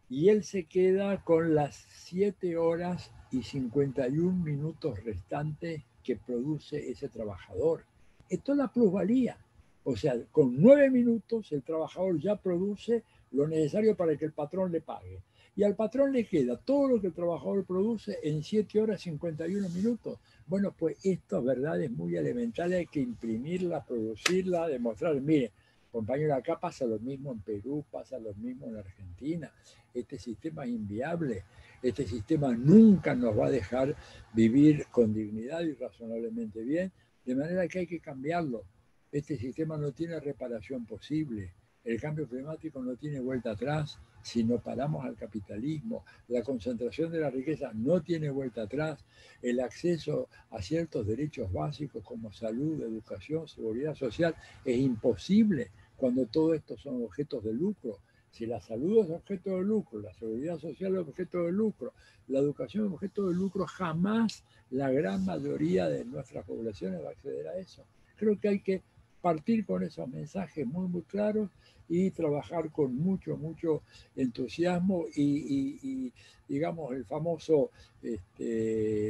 Y él se queda con las 7 horas y 51 minutos restantes que produce ese trabajador. Esto es la plusvalía. O sea, con 9 minutos el trabajador ya produce lo necesario para que el patrón le pague. Y al patrón le queda todo lo que el trabajador produce en 7 horas 51 minutos. Bueno, pues estas verdades muy elementales hay que imprimirlas, producirlas, demostrar. Mire, compañero, acá pasa lo mismo en Perú, pasa lo mismo en Argentina. Este sistema es inviable. Este sistema nunca nos va a dejar vivir con dignidad y razonablemente bien, de manera que hay que cambiarlo. Este sistema no tiene reparación posible. El cambio climático no tiene vuelta atrás si no paramos al capitalismo. La concentración de la riqueza no tiene vuelta atrás. El acceso a ciertos derechos básicos como salud, educación, seguridad social es imposible cuando todo esto son objetos de lucro. Si la salud es objeto de lucro, la seguridad social es objeto de lucro, la educación es objeto de lucro, jamás la gran mayoría de nuestras poblaciones va a acceder a eso. Creo que hay que partir con esos mensajes muy, muy claros y trabajar con mucho, mucho entusiasmo y digamos,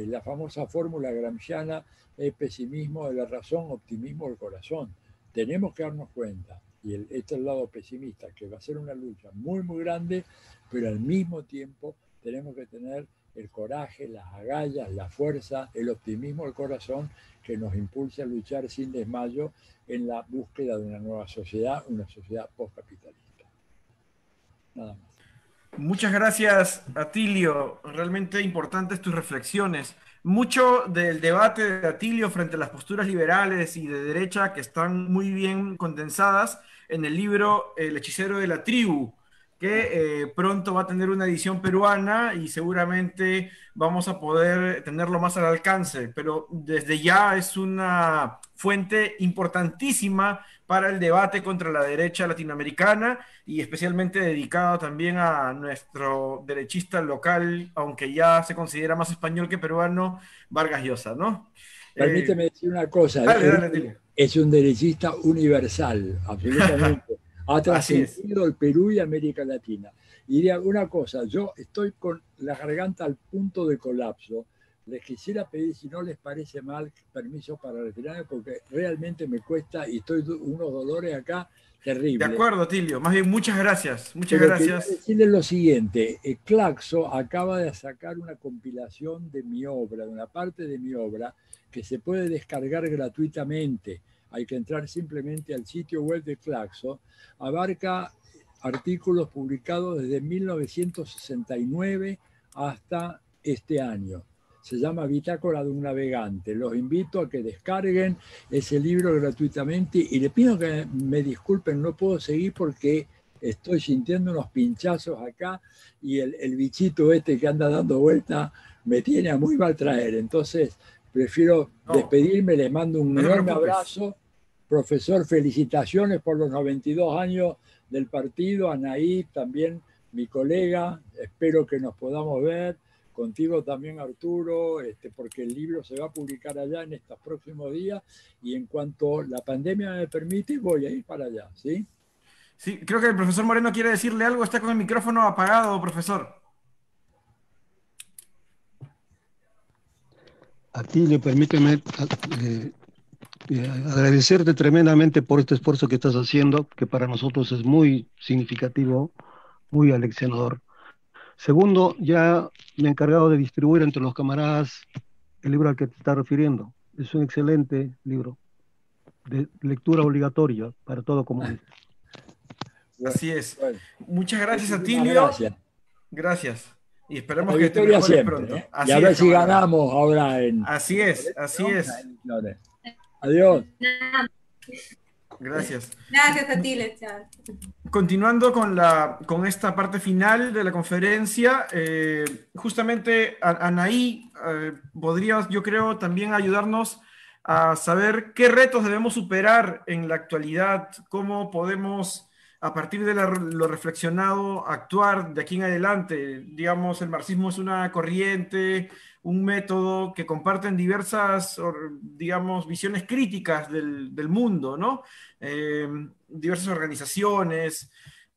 la famosa fórmula gramsciana, el pesimismo de la razón, optimismo del corazón. Tenemos que darnos cuenta, y este es el lado pesimista, que va a ser una lucha muy, muy grande, pero al mismo tiempo tenemos que tener el coraje, las agallas, la fuerza, el optimismo del corazón que nos impulse a luchar sin desmayo en la búsqueda de una nueva sociedad, una sociedad postcapitalista. Nada más. Muchas gracias, Atilio. Realmente importantes tus reflexiones. Mucho del debate de Atilio frente a las posturas liberales y de derecha que están muy bien condensadas en el libro El hechicero de la tribu, que pronto va a tener una edición peruana y seguramente vamos a poder tenerlo más al alcance, pero desde ya es una fuente importantísima para el debate contra la derecha latinoamericana y especialmente dedicado también a nuestro derechista local, aunque ya se considera más español que peruano, Vargas Llosa, ¿no? Permíteme decir una cosa, Dale, Tilly. Es un derechista universal, absolutamente. Ha trascendido el Perú y América Latina. Y diría una cosa, yo estoy con la garganta al punto de colapso. Les quisiera pedir, si no les parece mal, permiso para retirarme, porque realmente me cuesta y estoy unos dolores acá terribles. De acuerdo, Tilio. Más bien, muchas gracias. Muchas Pero gracias. quería decirles lo siguiente. Claxo acaba de sacar una compilación de mi obra, de una parte de mi obra, que se puede descargar gratuitamente. Hay que entrar simplemente al sitio web de Claxo. Abarca artículos publicados desde 1969 hasta este año. Se llama Bitácora de un navegante. Los invito a que descarguen ese libro gratuitamente y le pido que me disculpen, no puedo seguir porque estoy sintiendo unos pinchazos acá y el bichito este que anda dando vuelta me tiene a muy mal traer. Entonces prefiero despedirme, les mando un enorme abrazo. Profesor, felicitaciones por los 92 años del partido. Anaí, también mi colega, espero que nos podamos ver. Contigo también, Arturo, porque el libro se va a publicar allá en estos próximos días y en cuanto la pandemia me permite, voy a ir para allá, ¿sí? Sí, creo que el profesor Moreno quiere decirle algo, está con el micrófono apagado, profesor. Atilio, permíteme agradecerte tremendamente por este esfuerzo que estás haciendo, que para nosotros es muy significativo, muy aleccionador. Segundo, ya me he encargado de distribuir entre los camaradas el libro al que te estás refiriendo. Es un excelente libro de lectura obligatoria para todo comunista. Así es. Bueno, muchas gracias, Atilio. Gracias. Gracias. Y esperemos La que te victoria mejores siempre, pronto. Y a ver si ganamos ahora en... Así es, así es. Adiós. Gracias. Gracias, Atilio. Chao. Continuando con esta parte final de la conferencia, justamente Anaí podría, yo creo, también ayudarnos a saber qué retos debemos superar en la actualidad, cómo podemos, a partir de lo reflexionado, actuar de aquí en adelante. Digamos, el marxismo es una corriente, un método que comparten diversas, digamos, visiones críticas del mundo, ¿no? Diversas organizaciones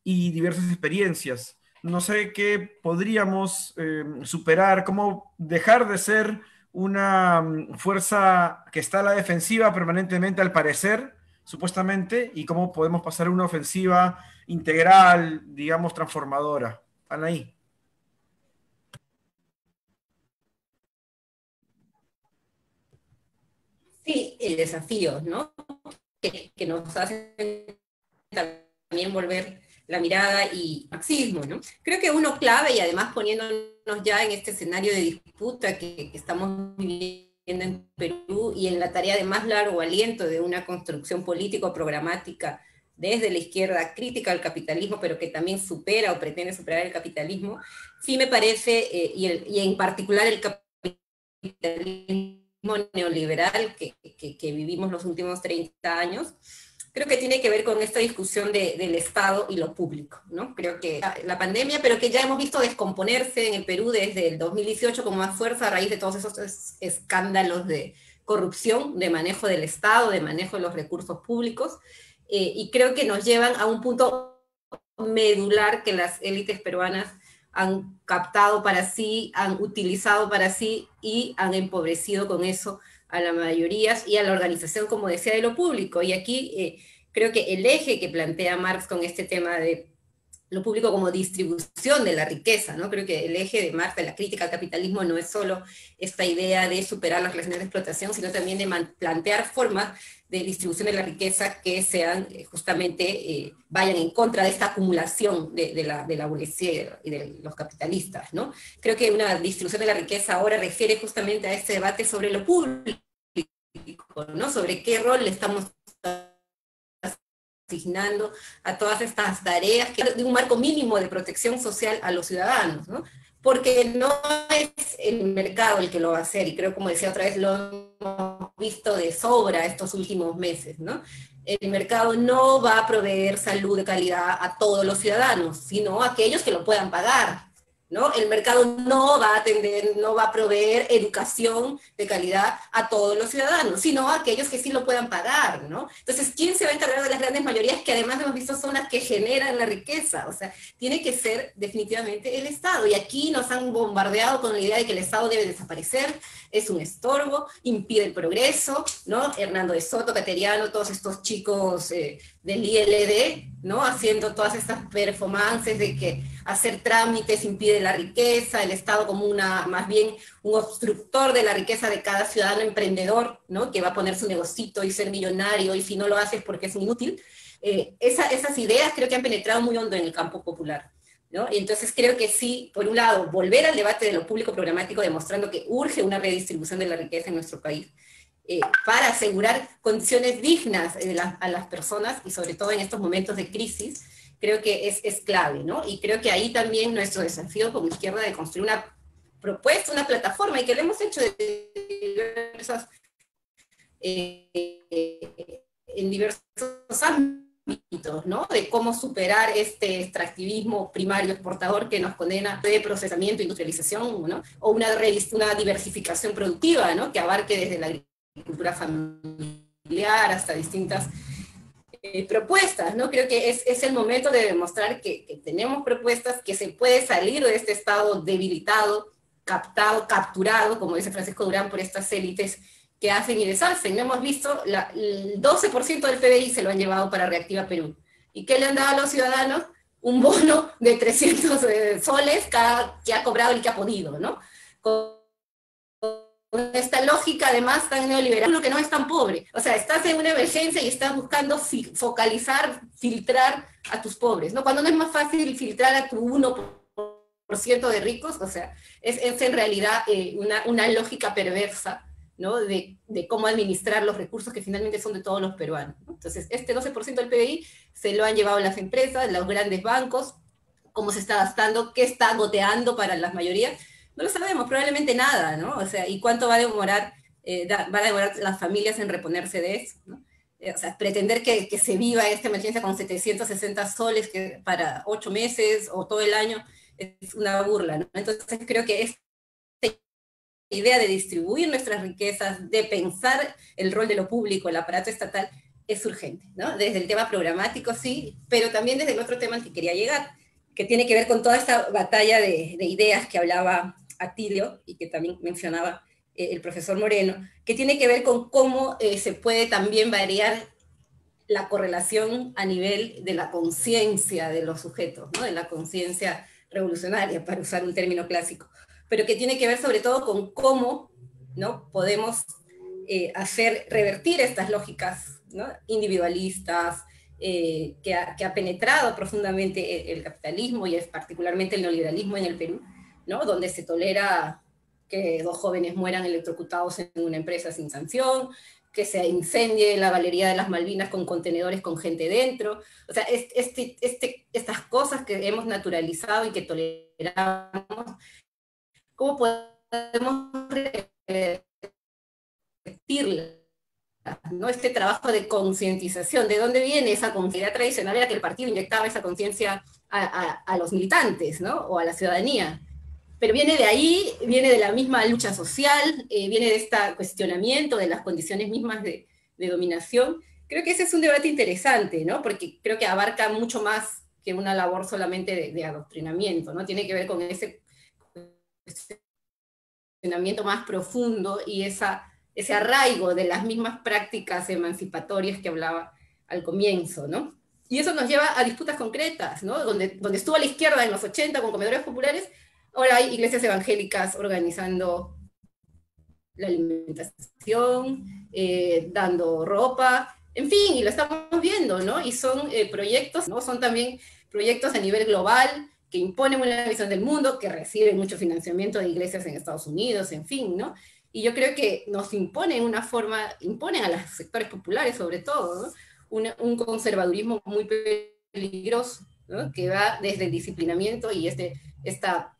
y diversas experiencias. No sé qué podríamos superar, cómo dejar de ser una fuerza que está a la defensiva permanentemente al parecer, supuestamente, y cómo podemos pasar a una ofensiva integral, digamos, transformadora. Anaí. Sí, el desafío, ¿no? Que nos hacen también volver la mirada y marxismo, ¿no? Creo que uno clave, y además poniéndonos ya en este escenario de disputa que estamos viviendo en Perú y en la tarea de más largo aliento de una construcción político-programática desde la izquierda crítica al capitalismo, pero que también supera o pretende superar el capitalismo, sí me parece, y en particular el capitalismo neoliberal que vivimos los últimos 30 años, creo que tiene que ver con esta discusión del Estado y lo público, ¿no? Creo que la pandemia, pero que ya hemos visto descomponerse en el Perú desde el 2018 con más fuerza a raíz de todos esos escándalos de corrupción, de manejo del Estado, de manejo de los recursos públicos, y creo que nos llevan a un punto medular que las élites peruanas han captado para sí, han utilizado para sí y han empobrecido con eso a la mayoría y a la organización, como decía, de lo público. Y aquí creo que el eje que plantea Marx con este tema de lo público como distribución de la riqueza, ¿no? Creo que el eje de Marx de la crítica al capitalismo no es solo esta idea de superar las relaciones de explotación, sino también de plantear formas de distribución de la riqueza que sean justamente, vayan en contra de esta acumulación de la burguesía y de los capitalistas, ¿no? Creo que una distribución de la riqueza ahora refiere justamente a este debate sobre lo público, ¿no? Sobre qué rol le estamos asignando a todas estas tareas, que de un marco mínimo de protección social a los ciudadanos, ¿no? Porque no es el mercado el que lo va a hacer, y creo, como decía otra vez, lo hemos visto de sobra estos últimos meses, ¿no? El mercado no va a proveer salud de calidad a todos los ciudadanos, sino a aquellos que lo puedan pagar, ¿no? El mercado no va a atender, no va a proveer educación de calidad a todos los ciudadanos, sino a aquellos que sí lo puedan pagar, ¿no? Entonces, ¿quién se va a encargar de las grandes mayorías que además hemos visto son las que generan la riqueza? O sea, tiene que ser definitivamente el Estado. Y aquí nos han bombardeado con la idea de que el Estado debe desaparecer, es un estorbo, impide el progreso, ¿no? Hernando de Soto, Cateriano, todos estos chicos del ILD, ¿no? Haciendo todas estas performances de que hacer trámites impide la riqueza, el Estado como más bien un obstructor de la riqueza de cada ciudadano emprendedor, ¿no? Que va a poner su negocito y ser millonario, y si no lo hace es porque es un inútil. Esas ideas creo que han penetrado muy hondo en el campo popular, ¿no? Y entonces creo que sí, por un lado, volver al debate de lo público programático, demostrando que urge una redistribución de la riqueza en nuestro país, para asegurar condiciones dignas a las personas, y sobre todo en estos momentos de crisis, creo que es clave, ¿no? Y creo que ahí también nuestro desafío como izquierda de construir una propuesta, una plataforma, y que lo hemos hecho en diversos ámbitos, ¿no? De cómo superar este extractivismo primario exportador que nos condena de procesamiento, industrialización, ¿no? O una diversificación productiva, ¿no? Que abarque desde la agricultura familiar hasta distintas propuestas, ¿no? Creo que es el momento de demostrar que tenemos propuestas, que se puede salir de este estado debilitado, capturado, como dice Francisco Durán, por estas élites que hacen y deshacen. No hemos visto, el 12% del PBI se lo han llevado para Reactiva Perú. ¿Y qué le han dado a los ciudadanos? Un bono de 300 soles que ha cobrado el que ha podido, ¿no? Con esta lógica además tan neoliberal, uno que no es tan pobre. O sea, estás en una emergencia y estás buscando focalizar, filtrar a tus pobres, ¿no? Cuando no es más fácil filtrar a tu 1% de ricos, o sea, es en realidad una lógica perversa, ¿no? De cómo administrar los recursos que finalmente son de todos los peruanos, ¿no? Entonces, este 12% del PBI se lo han llevado las empresas, los grandes bancos, cómo se está gastando, qué está goteando para las mayorías. No lo sabemos, probablemente nada, ¿no? O sea, ¿y cuánto va a demorar las familias en reponerse de eso, ¿no? O sea, pretender que se viva esta emergencia con 760 soles para 8 meses o todo el año es una burla, ¿no? Entonces creo que esta idea de distribuir nuestras riquezas, de pensar el rol de lo público, el aparato estatal, es urgente, ¿no? Desde el tema programático, sí, pero también desde el otro tema al que quería llegar, que tiene que ver con toda esta batalla de ideas que hablaba Atilio y que también mencionaba el profesor Moreno, que tiene que ver con cómo se puede también variar la correlación a nivel de la conciencia de los sujetos, ¿no? De la conciencia revolucionaria, para usar un término clásico, pero que tiene que ver sobre todo con cómo, ¿no? Podemos hacer revertir estas lógicas, ¿no? Individualistas, que ha penetrado profundamente el capitalismo y es particularmente el neoliberalismo en el Perú, ¿no? Donde se tolera que 2 jóvenes mueran electrocutados en una empresa sin sanción, que se incendie la Galería de las Malvinas con contenedores con gente dentro. O sea, estas cosas que hemos naturalizado y que toleramos, ¿cómo podemos revertirlas? ¿No? Este trabajo de concientización, ¿de dónde viene esa conciencia tradicional? Era que el partido inyectaba esa conciencia a los militantes, ¿no? O a la ciudadanía. Pero viene de ahí, viene de la misma lucha social, viene de este cuestionamiento de las condiciones mismas de dominación. Creo que ese es un debate interesante, ¿no? Porque creo que abarca mucho más que una labor solamente de adoctrinamiento, ¿no? Tiene que ver con ese cuestionamiento más profundo y ese arraigo de las mismas prácticas emancipatorias que hablaba al comienzo, ¿no? Y eso nos lleva a disputas concretas, ¿no? Donde estuvo la izquierda en los 80 con comedores populares, ahora hay iglesias evangélicas organizando la alimentación, dando ropa, en fin, y lo estamos viendo, ¿no? Y son proyectos, ¿no? Son también proyectos a nivel global que imponen una visión del mundo, que reciben mucho financiamiento de iglesias en Estados Unidos, en fin, ¿no? Y yo creo que nos imponen una forma, imponen a los sectores populares sobre todo, ¿no? Un conservadurismo muy peligroso, ¿no? Que va desde el disciplinamiento y esta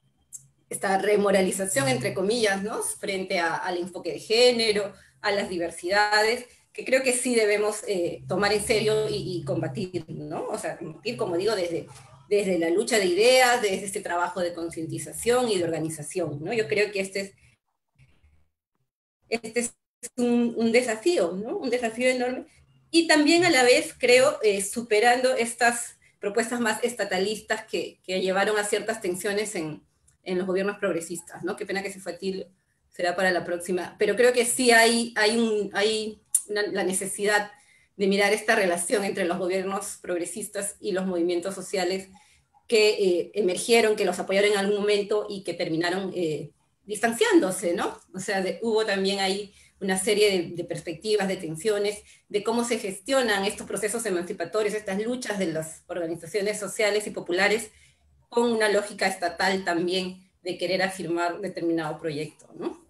remoralización, entre comillas, ¿no? Frente al enfoque de género, a las diversidades, que creo que sí debemos tomar en serio y combatir, ¿no? O sea, combatir, como digo, desde la lucha de ideas, desde este trabajo de concientización y de organización, ¿no? Yo creo que este es un desafío, ¿no? Un desafío enorme. Y también a la vez, creo, superando estas propuestas más estatalistas que llevaron a ciertas tensiones en los gobiernos progresistas, ¿no? Qué pena que se fue Tilio, será para la próxima. Pero creo que sí hay la necesidad de mirar esta relación entre los gobiernos progresistas y los movimientos sociales que emergieron, que los apoyaron en algún momento y que terminaron distanciándose, ¿no? O sea, hubo también ahí una serie de perspectivas, de tensiones, de cómo se gestionan estos procesos emancipatorios, estas luchas de las organizaciones sociales y populares, con una lógica estatal también de querer afirmar determinado proyecto, ¿no?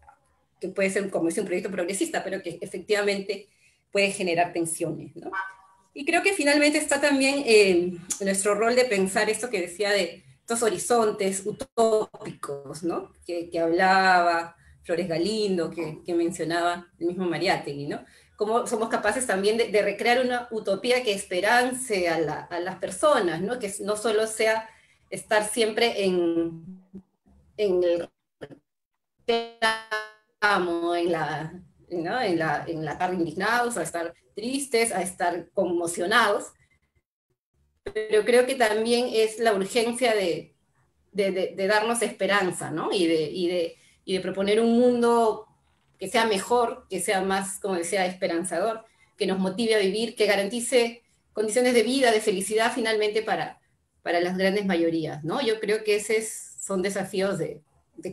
Que puede ser, como dice, un proyecto progresista, pero que efectivamente puede generar tensiones, ¿no? Y creo que finalmente está también nuestro rol de pensar esto que decía de estos horizontes utópicos, ¿no? Que hablaba Flores Galindo, que mencionaba el mismo Mariátegui, ¿no? Cómo somos capaces también de recrear una utopía que esperance a las personas, ¿no? Que no solo sea estar siempre en el reclamo, ¿no? en la tarde indignados, a estar tristes, a estar conmocionados, pero creo que también es la urgencia de darnos esperanza, ¿no? Y de proponer un mundo que sea mejor, que sea más, como decía, esperanzador, que nos motive a vivir, que garantice condiciones de vida, de felicidad finalmente para las grandes mayorías, ¿no? Yo creo que son desafíos de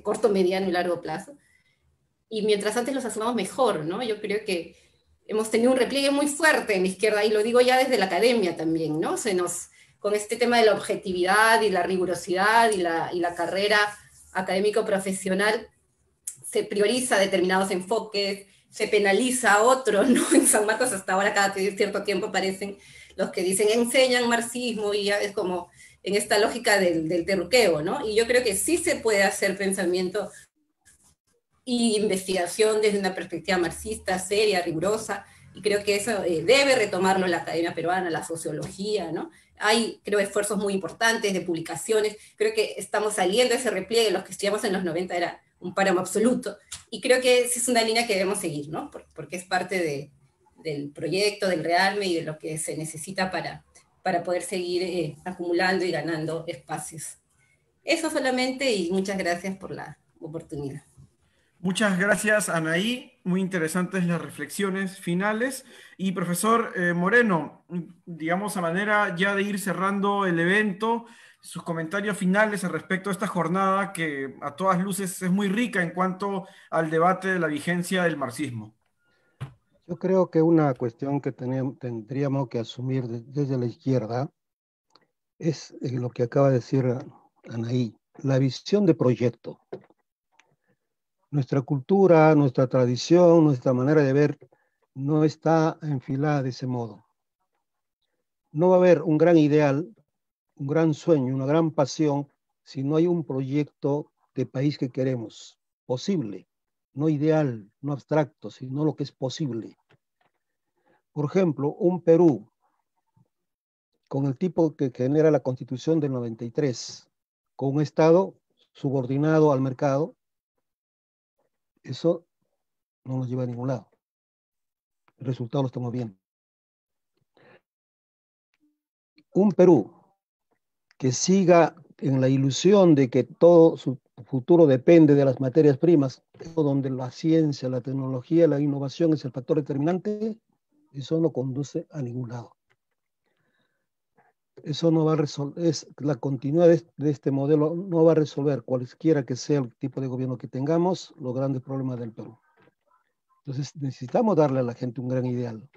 corto, mediano y largo plazo. Y mientras antes los asumamos mejor, ¿no? Yo creo que hemos tenido un repliegue muy fuerte en la izquierda, y lo digo ya desde la academia también, ¿no? Con este tema de la objetividad y la rigurosidad y la carrera académico-profesional, se prioriza determinados enfoques, se penaliza a otros, ¿no? En San Marcos hasta ahora, cada cierto tiempo aparecen los que dicen enseñan marxismo, y ya es como en esta lógica del terruqueo, ¿no? Y yo creo que sí se puede hacer pensamiento y investigación desde una perspectiva marxista, seria, rigurosa, y creo que eso debe retomarlo la academia peruana, la sociología, ¿no? Hay, creo, esfuerzos muy importantes de publicaciones, creo que estamos saliendo de ese repliegue, los que estudiamos en los 90 era un páramo absoluto, y creo que esa es una línea que debemos seguir, ¿no? Porque es parte del proyecto, del rearme y de lo que se necesita para poder seguir acumulando y ganando espacios. Eso solamente, y muchas gracias por la oportunidad. Muchas gracias, Anaí. Muy interesantes las reflexiones finales. Y profesor Moreno, digamos a manera ya de ir cerrando el evento, sus comentarios finales al respecto a esta jornada que a todas luces es muy rica en cuanto al debate de la vigencia del marxismo. Yo creo que una cuestión que tendríamos que asumir desde la izquierda es lo que acaba de decir Anaí, la visión de proyecto. Nuestra cultura, nuestra tradición, nuestra manera de ver no está enfilada de ese modo. No va a haber un gran ideal, un gran sueño, una gran pasión si no hay un proyecto de país que queremos, posible, no ideal, no abstracto, sino lo que es posible. Por ejemplo, un Perú con el tipo que genera la Constitución del 93, con un Estado subordinado al mercado, eso no nos lleva a ningún lado. El resultado lo estamos viendo. Un Perú que siga en la ilusión de que todo su futuro depende de las materias primas, donde la ciencia, la tecnología, la innovación es el factor determinante, eso no conduce a ningún lado. Eso no va a resolver, es la continuidad de este modelo no va a resolver cualquiera que sea el tipo de gobierno que tengamos, los grandes problemas del Perú. Entonces necesitamos darle a la gente un gran ideal.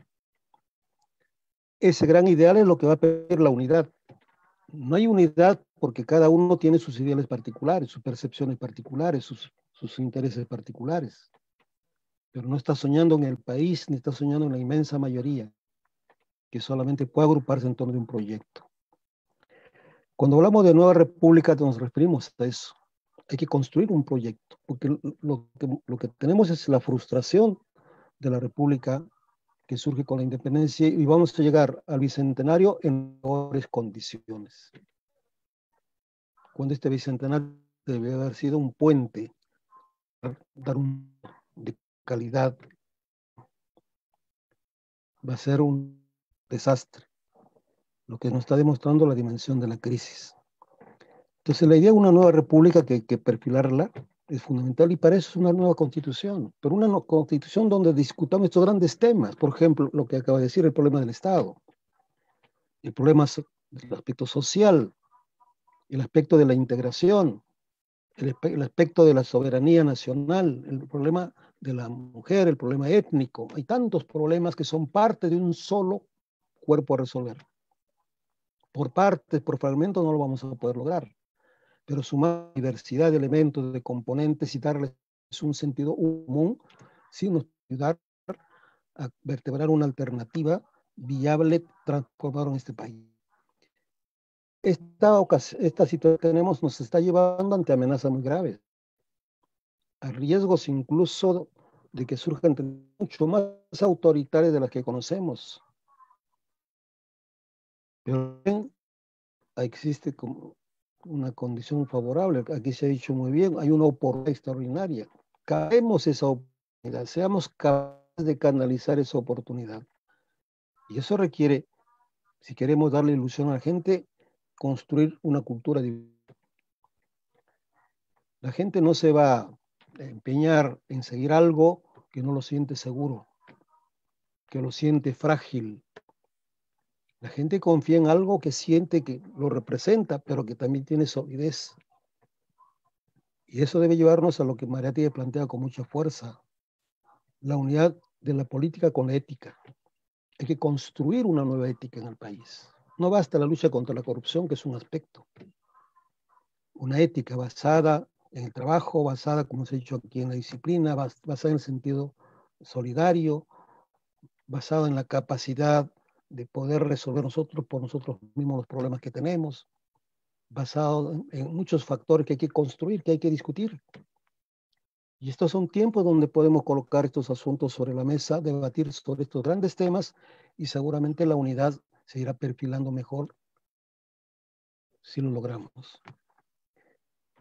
Ese gran ideal es lo que va a pedir la unidad. No hay unidad porque cada uno tiene sus ideales particulares, sus percepciones particulares, sus intereses particulares. Pero no está soñando en el país, ni está soñando en la inmensa mayoría, que solamente puede agruparse en torno de un proyecto. Cuando hablamos de nueva república nos referimos a eso. Hay que construir un proyecto, porque lo que tenemos es la frustración de la república que surge con la independencia y vamos a llegar al bicentenario en mejores condiciones. Cuando este bicentenario debe haber sido un puente, dar un de calidad, va a ser un desastre, lo que nos está demostrando la dimensión de la crisis. Entonces la idea de una nueva república que perfilarla es fundamental y para eso es una nueva constitución, pero una constitución donde discutamos estos grandes temas, por ejemplo, lo que acaba de decir, el problema del Estado, el problema del aspecto social, el aspecto de la integración, el aspecto de la soberanía nacional, el problema de la mujer, el problema étnico. Hay tantos problemas que son parte de un solo cuerpo a resolver. Por partes, por fragmentos no lo vamos a poder lograr, pero sumar diversidad de elementos, de componentes y darles un sentido común, sí nos ayudar a vertebrar una alternativa viable, transformar en este país. Esta situación que tenemos nos está llevando ante amenazas muy graves, a riesgos incluso de que surjan mucho más autoritarias de las que conocemos. Pero existe como una condición favorable, aquí se ha dicho muy bien, hay una oportunidad extraordinaria. Caemos esa oportunidad, seamos capaces de canalizar esa oportunidad. Y eso requiere, si queremos darle ilusión a la gente, construir una cultura diversa. La gente no se va a empeñar en seguir algo que no lo siente seguro, que lo siente frágil. La gente confía en algo que siente que lo representa, pero que también tiene solidez. Y eso debe llevarnos a lo que Mariátegui plantea con mucha fuerza, la unidad de la política con la ética. Hay que construir una nueva ética en el país. No basta la lucha contra la corrupción, que es un aspecto. Una ética basada en el trabajo, basada, como se ha dicho aquí, en la disciplina, basada en el sentido solidario, basada en la capacidad de poder resolver nosotros por nosotros mismos los problemas que tenemos, basado en muchos factores que hay que construir, que hay que discutir. Y estos son tiempos donde podemos colocar estos asuntos sobre la mesa, debatir sobre estos grandes temas y seguramente la unidad se irá perfilando mejor si lo logramos.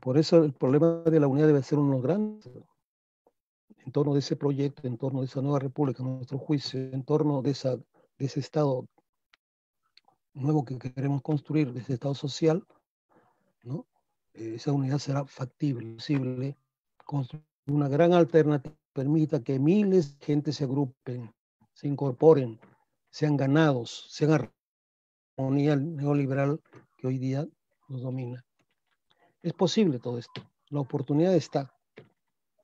Por eso el problema de la unidad debe ser uno de los grandes en torno de ese proyecto, en torno de esa nueva república, en nuestro juicio, en torno de ese Estado nuevo que queremos construir, de ese Estado social, ¿no? Esa unidad será factible, posible, construir una gran alternativa que permita que miles de gente se agrupen, se incorporen, sean ganados, sean armonía neoliberal que hoy día nos domina. Es posible todo esto, la oportunidad está.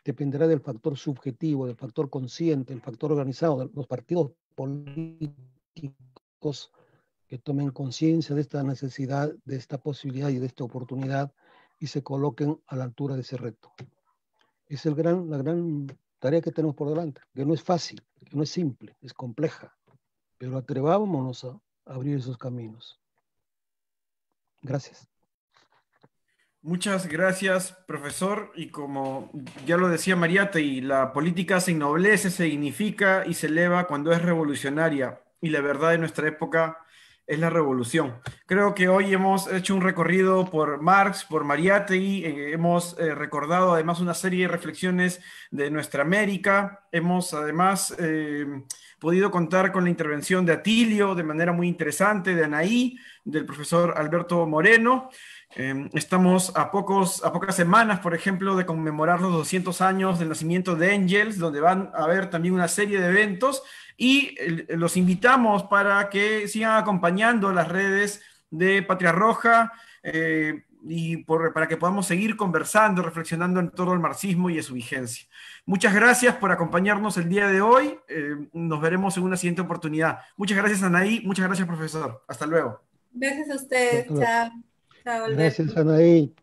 Dependerá del factor subjetivo, del factor consciente, del factor organizado, de los partidos políticos que tomen conciencia de esta necesidad, de esta posibilidad y de esta oportunidad y se coloquen a la altura de ese reto. Es la gran tarea que tenemos por delante, que no es fácil, que no es simple, es compleja, pero atrevámonos a abrir esos caminos. Gracias. Muchas gracias, profesor. Y como ya lo decía Mariátegui, la política se ennoblece, se dignifica y se eleva cuando es revolucionaria. Y la verdad de nuestra época es la revolución. Creo que hoy hemos hecho un recorrido por Marx, por Mariátegui, hemos recordado además una serie de reflexiones de nuestra América. Hemos además podido contar con la intervención de Atilio de manera muy interesante, de Anaí, del profesor Alberto Moreno. Estamos a pocas semanas, por ejemplo, de conmemorar los 200 años del nacimiento de Engels, donde van a haber también una serie de eventos y los invitamos para que sigan acompañando las redes de Patria Roja, para que podamos seguir conversando, reflexionando en torno al marxismo y a su vigencia. Muchas gracias por acompañarnos el día de hoy. Nos veremos en una siguiente oportunidad. Muchas gracias, Anaí. Muchas gracias, profesor. Hasta luego. Gracias a ustedes. Chao. Chao, Alberto. Gracias, Anaí.